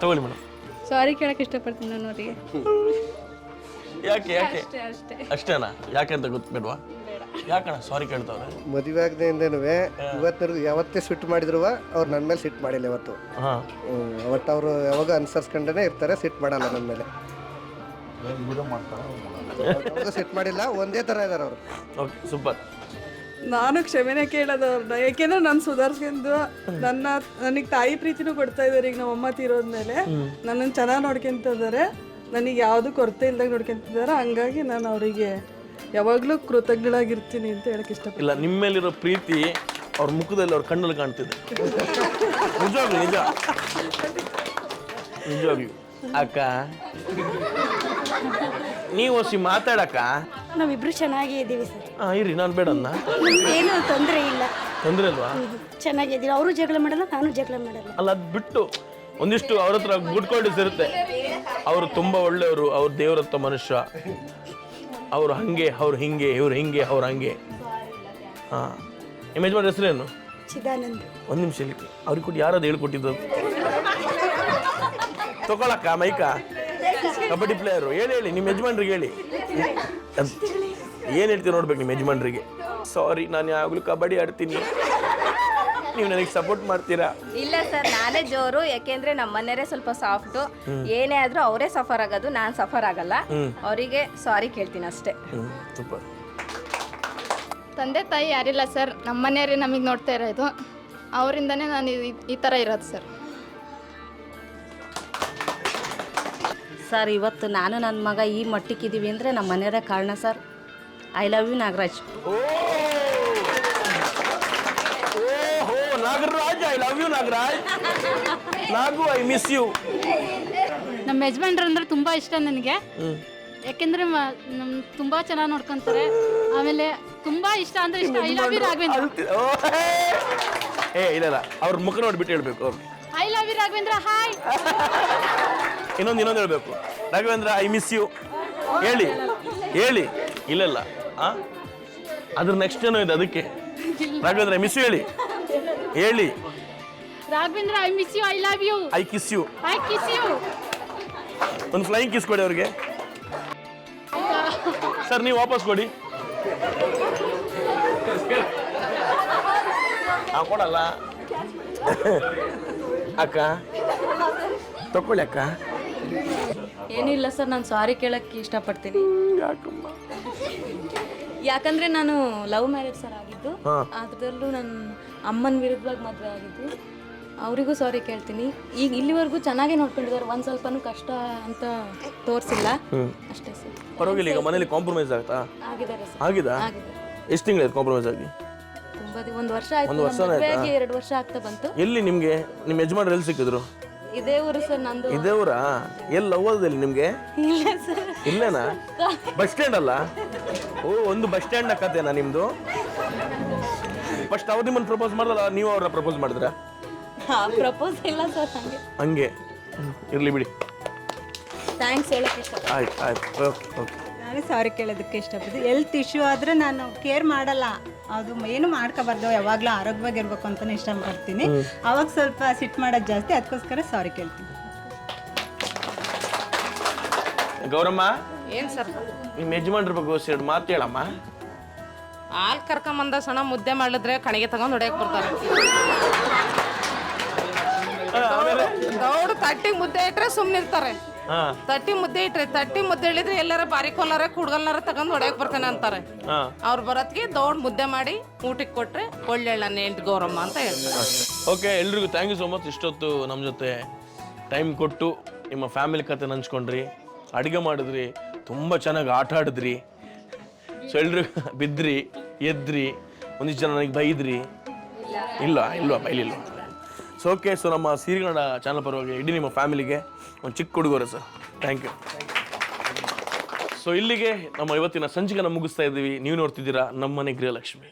ತಗೊಳ್ಳಿ ಮೇಡಮ್. ಸಾರಿ ಕೇಳಕ್ಕೆ ಇಷ್ಟಪಡ್ತೀನಿ ನಾನು ಅವರಿಗೆ. ಯಾಕೆ ಯಾಕೆ ಅಷ್ಟೇನಾ? ಯಾಕೆ ಅಂತ ಗೊತ್ತಬೇಡವಾ? ಯಾಕಣ್ಣ ಸಾರಿ ಕೇಳ್ತಾವ್ರೆ? ಮದುವೆ ಆಗದೆಯಿಂದನೂ ಇವತ್ತಿನವರೆಗೂ ಯಾವತ್ತೇ ಸಿಟ್ಟು ಮಾಡಿದ್ರು ಅವ್ರು ನನ್ನ ಮೇಲೆ ಸಿಟ್ಟು ಮಾಡಿಲ್ಲ ಇವತ್ತು. ಅವತ್ತು ಅವರು ಯಾವಾಗ ಅನುಸರಿಸ್ಕೊಂಡೇ ಇರ್ತಾರೆ, ಸಿಟ್ಟು ಮಾಡಲ್ಲ ನನ್ನ ಮೇಲೆ. ಸಿಟ್ಟು ಮಾಡಿಲ್ಲ, ಒಂದೇ ಥರ ಇದ್ದಾರೆ ಅವರು. Okay, super. ನಾನು ಕ್ಷಮೆನೇ ಕೇಳೋದು ಅವ್ರನ್ನ, ಯಾಕೆಂದ್ರೆ ನಾನು ಸುಧಾರಿಸ್ಕೊಂಡು ನನಗೆ ತಾಯಿ ಪ್ರೀತಿನೂ ಕೊಡ್ತಾ ಇದ್ದಾರೆ. ಈಗ ನಮ್ಮ ಅಮ್ಮ ತೀರೋದ್ಮೇಲೆ ನನ್ನನ್ನು ಚೆನ್ನಾಗಿ ನೋಡ್ಕೊಂತಿದ್ದಾರೆ, ನನಗೆ ಯಾವುದು ಕೊರತೆ ಇಲ್ದಾಗ ನೋಡ್ಕೊಂತಿದ್ದಾರೆ. ಹಂಗಾಗಿ ನಾನು ಅವರಿಗೆ ಯಾವಾಗಲೂ ಕೃತಜ್ಞಳಾಗಿರ್ತೀನಿ ಅಂತ ಹೇಳಕ್ಕೆ ಇಷ್ಟಪಡ್ತೀನಿ. ಇಲ್ಲ, ನಿಮ್ಮ ಮೇಲಿರೋ ಪ್ರೀತಿ ಅವ್ರ ಮುಖದಲ್ಲಿ ಅವ್ರ ಕಣ್ಣಲ್ಲಿ ಕಾಣ್ತಿದೆ. ನಿಜವಾಗ್ಲು ನಿಜವಾಗ್ಲು. ಅಕ್ಕ ನೀವು ಹೊಸಿ ಮಾತಾಡಕ್ಕ. ನಾವಿಬ್ರು ಚೆನ್ನಾಗಿ ಇದ್ದೀವಿ ಸರ್. ಇರಿ, ನಾನು ಬೇಡ ಅನ್ನ. ಏನೂ ತೊಂದರೆ ಇಲ್ಲ. ತೊಂದರೆ ಅಲ್ವಾ? ಚೆನ್ನಾಗಿದ್ದೀವಿ. ಅವರು ಜಗಳ ಮಾಡಲ್ಲ, ನಾನು ಜಗಳ ಮಾಡಲ್ಲ. ಅಲ್ಲ, ಅದು ಬಿಟ್ಟು ಒಂದಿಷ್ಟು ಅವ್ರ ಹತ್ರ ಗುಡ್ ಕ್ವಾಲಿಟೀಸ್ ಇರುತ್ತೆ. ಅವರು ತುಂಬ ಒಳ್ಳೆಯವರು, ಅವ್ರು ದೇವರತ್ತ ಮನುಷ್ಯ, ಅವರು ಹಂಗೆ, ಅವ್ರು ಹಿಂಗೆ, ಇವ್ರು ಹಿಂಗೆ, ಅವ್ರು ಹಂಗೆ. ಹಾಂ, ನಿಮ್ಮ ಯಜಮಾನ್ ಹೆಸರೇನು? ಚಿದಾನಂದ್. ಒಂದು ನಿಮಿಷ ಇಲ್ಲಿ ಅವ್ರಿಗೆ ಕೊಟ್ಟು ಯಾರದು ಹೇಳ್ಕೊಟ್ಟಿದ್ದು? ತಗೊಳಕ್ಕ ಮೈಕ ಕಬಡ್ಡಿ ಪ್ಲೇಯರು. ಹೇಳಿ ನಿಮ್ಮ ಯಜಮಾನ್ರಿಗೆ ಹೇಳಿ. ಏನು ಹೇಳ್ತೀವಿ ನೋಡ್ಬೇಕು ನಿಮ್ಮ ಯಜಮಾನ್ರಿಗೆ. ಸಾರಿ, ನಾನು ಯಾವಾಗಲೂ ಕಬಡ್ಡಿ ಆಡ್ತೀನಿ, ನೀವು ನನಗೆ ಸಪೋರ್ಟ್ ಮಾಡ್ತೀರಾ? ಇಲ್ಲ ಸರ್, ನಾನೇ ಜೋರು. ಯಾಕೆಂದ್ರೆ ನಮ್ಮ ಮನೆಯವರೇ ಸ್ವಲ್ಪ ಸಾಫ್ಟು. ಏನೇ ಆದ್ರೂ ಅವರೇ ಸಫರ್ ಆಗೋದು, ನಾನು ಸಫರ್ ಆಗಲ್ಲ. ಅವರಿಗೆ ಸಾರಿ ಕೇಳ್ತೀನಿ ಅಷ್ಟೇ. ಸೂಪರ್. ತಂದೆ ತಾಯಿ ಯಾರಿಲ್ಲ ಸರ್, ನಮ್ಮ ಮನೆಯವರೇ ನಮಗೆ ನೋಡ್ತಾ ಇರೋದು, ಅವರಿಂದನೇ ನಾನು ಈ ಥರ ಇರೋದು ಸರ್. ಸರ್, ಇವತ್ತು ನಾನು ನನ್ನ ಮಗ ಈ ಮಟ್ಟಕ್ಕಿದ್ದೀವಿ ಅಂದರೆ ನಮ್ಮ ಮನೆಯವರೇ ಕಾರಣ sir. I love you Nagaraj. Nagaraj, I love you Nagaraj. Nagu, I miss you. ನಮ್ಮ ಯಜಮಾನ್ರು ಅಂದ್ರೆ ತುಂಬ ಇಷ್ಟ ನನಗೆ. ಯಾಕೆಂದ್ರೆ ತುಂಬ ಚೆನ್ನಾಗಿ ನೋಡ್ಕೊಂತಾರೆ. ಆಮೇಲೆ ತುಂಬ ಇಷ್ಟ ಅಂದ್ರೆ ಇಷ್ಟ. I love you Raghavendra. ಇಲ್ಲ, ಅವ್ರ ಮುಖ ನೋಡ್ಬಿಟ್ಟು ಹೇಳ್ಬೇಕು. I love you Raghavendra. Hi. ಇನ್ನೊಂದು ಹೇಳ್ಬೇಕು. Raghavendra, I miss you. ಹೇಳಿ. ಇಲ್ಲ ಅದ್ರ ನೆಕ್ಸ್ಟ್ ಏನೋ ಇದೆ, ಅದಕ್ಕೆ ರಾಘವೇಂದ್ರ ಐ ಮಿಸ್ ಯು ಹೇಳಿ. Raghavendra, I miss you, I love you, I kiss you. I kiss you. ಒಂದು ಫ್ಲೈಯಿಂಗ್ ಕಿಸ್ ಕೊಡಿ ಅವ್ರಿಗೆ. ಸರ್, ನೀವು ವಾಪಸ್ ಕೊಡಿ. ಕೊಡಲ್ಲ ಅಕ್ಕ, ತಕೊಳ್ಳಿ ಅಕ್ಕ. ಏನಿಲ್ಲ ಸರ್, ನಾನು ಸಾರಿ ಕೇಳಕ್ಕೆ ಇಷ್ಟಪಡ್ತೀನಿ. ಯಾಕಂದ್ರೆ ನಾನು ಲವ್ ಮ್ಯಾರೇಜ್ ಸರ್ ಆಗಿದ್ದು, ಅದರಲ್ಲೂ ನನ್ನ ಅಮ್ಮನ ವಿರುದ್ಧವಾಗಿ ಮದುವೆ ಆಗಿದ್ದು. ಅವರಿಗೂ ಸಾರಿ ಕೇಳ್ತೀನಿ. ಈಗ ಇಲ್ಲಿವರೆಗೂ ಚೆನ್ನಾಗೇ ನೋಡ್ಕೊಂಡಿದ್ದಾರೆ, ಒಂದು ಸ್ವಲ್ಪನೂ ಕಷ್ಟ ಅಂತ ತೋರಿಸಿಲ್ಲ ಅಷ್ಟೇ ಸರ್. ಪರವಾಗಿಲ್ಲ. ಈಗ ಮನೇಲಿ ಕಾಂಪ್ರಮೈಸ್ ಆಗ್ತಾ? ಆಗಿದ್ದಾರೆ ಸರ್. ಆಗಿದಾ? ಎಷ್ಟು ತಿಂಗಳು ಕಾಂಪ್ರಮೈಸ್ ಆಗಿ? ತುಂಬ 1 ವರ್ಷ ಆಯ್ತು. ಮದುವೆ ಆಗಿ 2 ವರ್ಷ ಆಗ್ತಾ ಬಂತು. ಎಲ್ಲಿ ನಿಮ್ಗೆ ನಿಮ್ಮ ಯಜಮಾನ್ರು ಎಲ್ಲಿ ಸಿಕ್ಕಿದ್ರು? ಇದೇ ಊರು ಸರ್ ನಂದು. ಇದೇ ಊರಾ? ಎಲ್ಲಿ ಲವ್ವದಲ್ಲಿ ನಿಮ್ಗೆ? ಇಲ್ಲ ಸರ್. ಇಲ್ಲೇನಾ? ಬಸ್ ಸ್ಟ್ಯಾಂಡ್ ಅಲ್ಲ? ಓ, ಒಂದು ಬಸ್ ಸ್ಟ್ಯಾಂಡ್ ಕತೆನಾ ನಿಮ್ದು? ಫಸ್ಟ್ ಅವ್ರು ನಿಮ್ಮನ್ನು ಪ್ರಪೋಸ್ ಮಾಡಿದ್ರಲ್ಲ, ನೀವು ಅವ್ರನ್ನ ಪ್ರಪೋಸ್ ಮಾಡಿದ್ರ? ಪ್ರಪೋಸ್ ಇಲ್ಲ ಸರ್, ಹಂಗೆ ಇರ್ಲಿ ಬಿಡಿ. ಥ್ಯಾಂಕ್ಸ್ ಹೇಳಕ್ಕೆ ಇಷ್ಟ. ಆಯ್ತು ಓಕೆ. ನಾನು ಸಾರಿ ಕೇಳೋದಕ್ಕೆ ಇಷ್ಟಪಡ್ತೀನಿ. ಹೆಲ್ತ್ ಇಶ್ಯೂ ಆದರೆ ನಾನು ಕೇರ್ ಮಾಡಲ್ಲ, ಅದು ಏನು ಮಾಡ್ಕೋಬಾರ್ದು, ಯಾವಾಗಲೂ ಆರೋಗ್ಯವಾಗಿರ್ಬೇಕು ಅಂತಲೇ ಇಷ್ಟಪಡ್ತೀನಿ. ಅವಾಗ ಸ್ವಲ್ಪ ಸಿಟ್ಟು ಮಾಡೋದು ಜಾಸ್ತಿ, ಅದಕ್ಕೋಸ್ಕರ ಸಾರಿ ಕೇಳ್ತೀನಿ. ಗೌರಮ್ಮ, ಏನು ಸರ್? ನಿಮ್ಮ ಯಜಮಾನ್ರ ಬಗ್ಗೆ ಎರಡು ಮಾತು ಹೇಳಮ್ಮ. ಹಾಲು ಕರ್ಕೊಂಬಂದ ಸಣ್ಣ ಮುದ್ದೆ ಮಾಡಿದ್ರೆ ಕಣಿಗೆ ತಗೊಂಡು ಹೊಡೆಯಕ್ಕೆ ಬರ್ತಾರೆ. ಗೌಡ ತಟ್ಟಿಗೆ ಮುದ್ದೆ ಇಟ್ಟರೆ ಸುಮ್ಮನಿರ್ತಾರೆ. ತಟ್ಟಿ ಮುದ್ದೆ ಇಟ್ರಿ ತಟ್ಟಿ ಮುದ್ದೆ ಹೇಳಿದ್ರೆ ಎಲ್ಲಾರ ಬಾರಿ ಕೊಲ್ಲಾರ ಕುಡ್ಗಲ್ನಾರ ತಗೊಂಡ್ ಹೊಡ್ಯಾಕ್ ಬರ್ತಾನೆ ಅಂತಾರೆ ಅವ್ರು ಬರೋತ್ಗೆ ದೊಡ್ಡ ಮುದ್ದೆ ಮಾಡಿ ಊಟಕ್ಕೆ ಕೊಟ್ರೆ ಒಳ್ಳೆ ನನ್ನ ಹೆಂಡ್ತಿ ಗೌರಮ್ಮ ಅಂತ ಹೇಳ್ತಾರೆ. ಓಕೆ, ಎಲ್ರಿಗೂ ಥ್ಯಾಂಕ್ ಯು ಸೋ ಮಚ್. ಇಷ್ಟೊತ್ತು ನಮ್ಮ ಜೊತೆ ಟೈಮ್ ಕೊಟ್ಟು ನಿಮ್ಮ ಫ್ಯಾಮಿಲಿ ಕತೆ ಹಂಚ್ಕೊಂಡ್ರಿ, ಅಡುಗೆ ಮಾಡಿದ್ರಿ, ತುಂಬ ಚೆನ್ನಾಗಿ ಆಟ ಆಡಿದ್ರಿ. ಸೊ ಎಲ್ರಿಗೂ ಬಿದ್ರಿ, ಎದ್ರಿ, ಒಂದಿಷ್ಟು ಜನ ನನಗೆ ಬೈದ್ರಿ. ಇಲ್ವಾ ಬೈಲಿಲ್ಲ. ಸೊ ಓಕೆ, ಸೊ ನಮ್ಮ ಸಿರಿಗನ್ನಡ ಚಾನಲ್ ಪರವಾಗಿ ಇಡೀ ನಿಮ್ಮ ಫ್ಯಾಮಿಲಿಗೆ ಒಂದು ಚಿಕ್ಕ ಉಡುಗೊರೆ ಸರ್. Thank you. ಸೊ ಇಲ್ಲಿಗೆ ನಮ್ಮ ಇವತ್ತಿನ ಸಂಚಿಕೆನ ಮುಗಿಸ್ತಾ ಇದ್ದೀವಿ. ನೀವು ನೋಡ್ತಿದ್ದೀರಾ ನಮ್ಮನೆ ಗೃಹಲಕ್ಷ್ಮಿ.